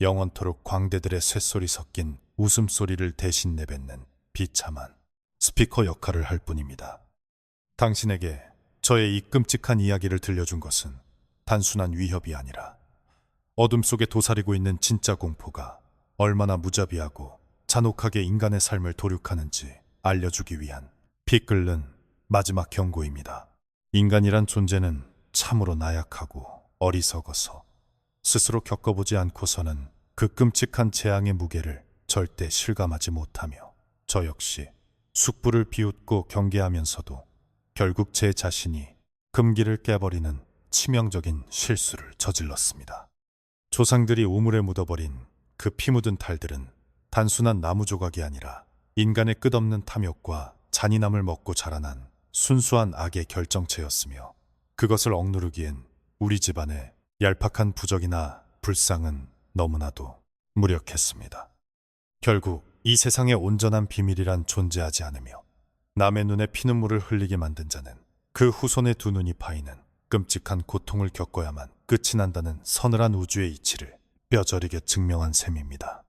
영원토록 광대들의 쇳소리 섞인 웃음소리를 대신 내뱉는 비참한 스피커 역할을 할 뿐입니다. 당신에게 저의 이 끔찍한 이야기를 들려준 것은 단순한 위협이 아니라 어둠 속에 도사리고 있는 진짜 공포가 얼마나 무자비하고 잔혹하게 인간의 삶을 도륙하는지 알려주기 위한 피 끓는 마지막 경고입니다. 인간이란 존재는 참으로 나약하고 어리석어서 스스로 겪어보지 않고서는 그 끔찍한 재앙의 무게를 절대 실감하지 못하며 저 역시 숙부를 비웃고 경계하면서도 결국 제 자신이 금기를 깨버리는 치명적인 실수를 저질렀습니다. 조상들이 우물에 묻어버린 그 피 묻은 탈들은 단순한 나무 조각이 아니라 인간의 끝없는 탐욕과 잔인함을 먹고 자라난 순수한 악의 결정체였으며 그것을 억누르기엔 우리 집안의 얄팍한 부적이나 불상은 너무나도 무력했습니다. 결국 이 세상에 온전한 비밀이란 존재하지 않으며 남의 눈에 피눈물을 흘리게 만든 자는 그 후손의 두 눈이 파이는 끔찍한 고통을 겪어야만 끝이 난다는 서늘한 우주의 이치를 뼈저리게 증명한 셈입니다.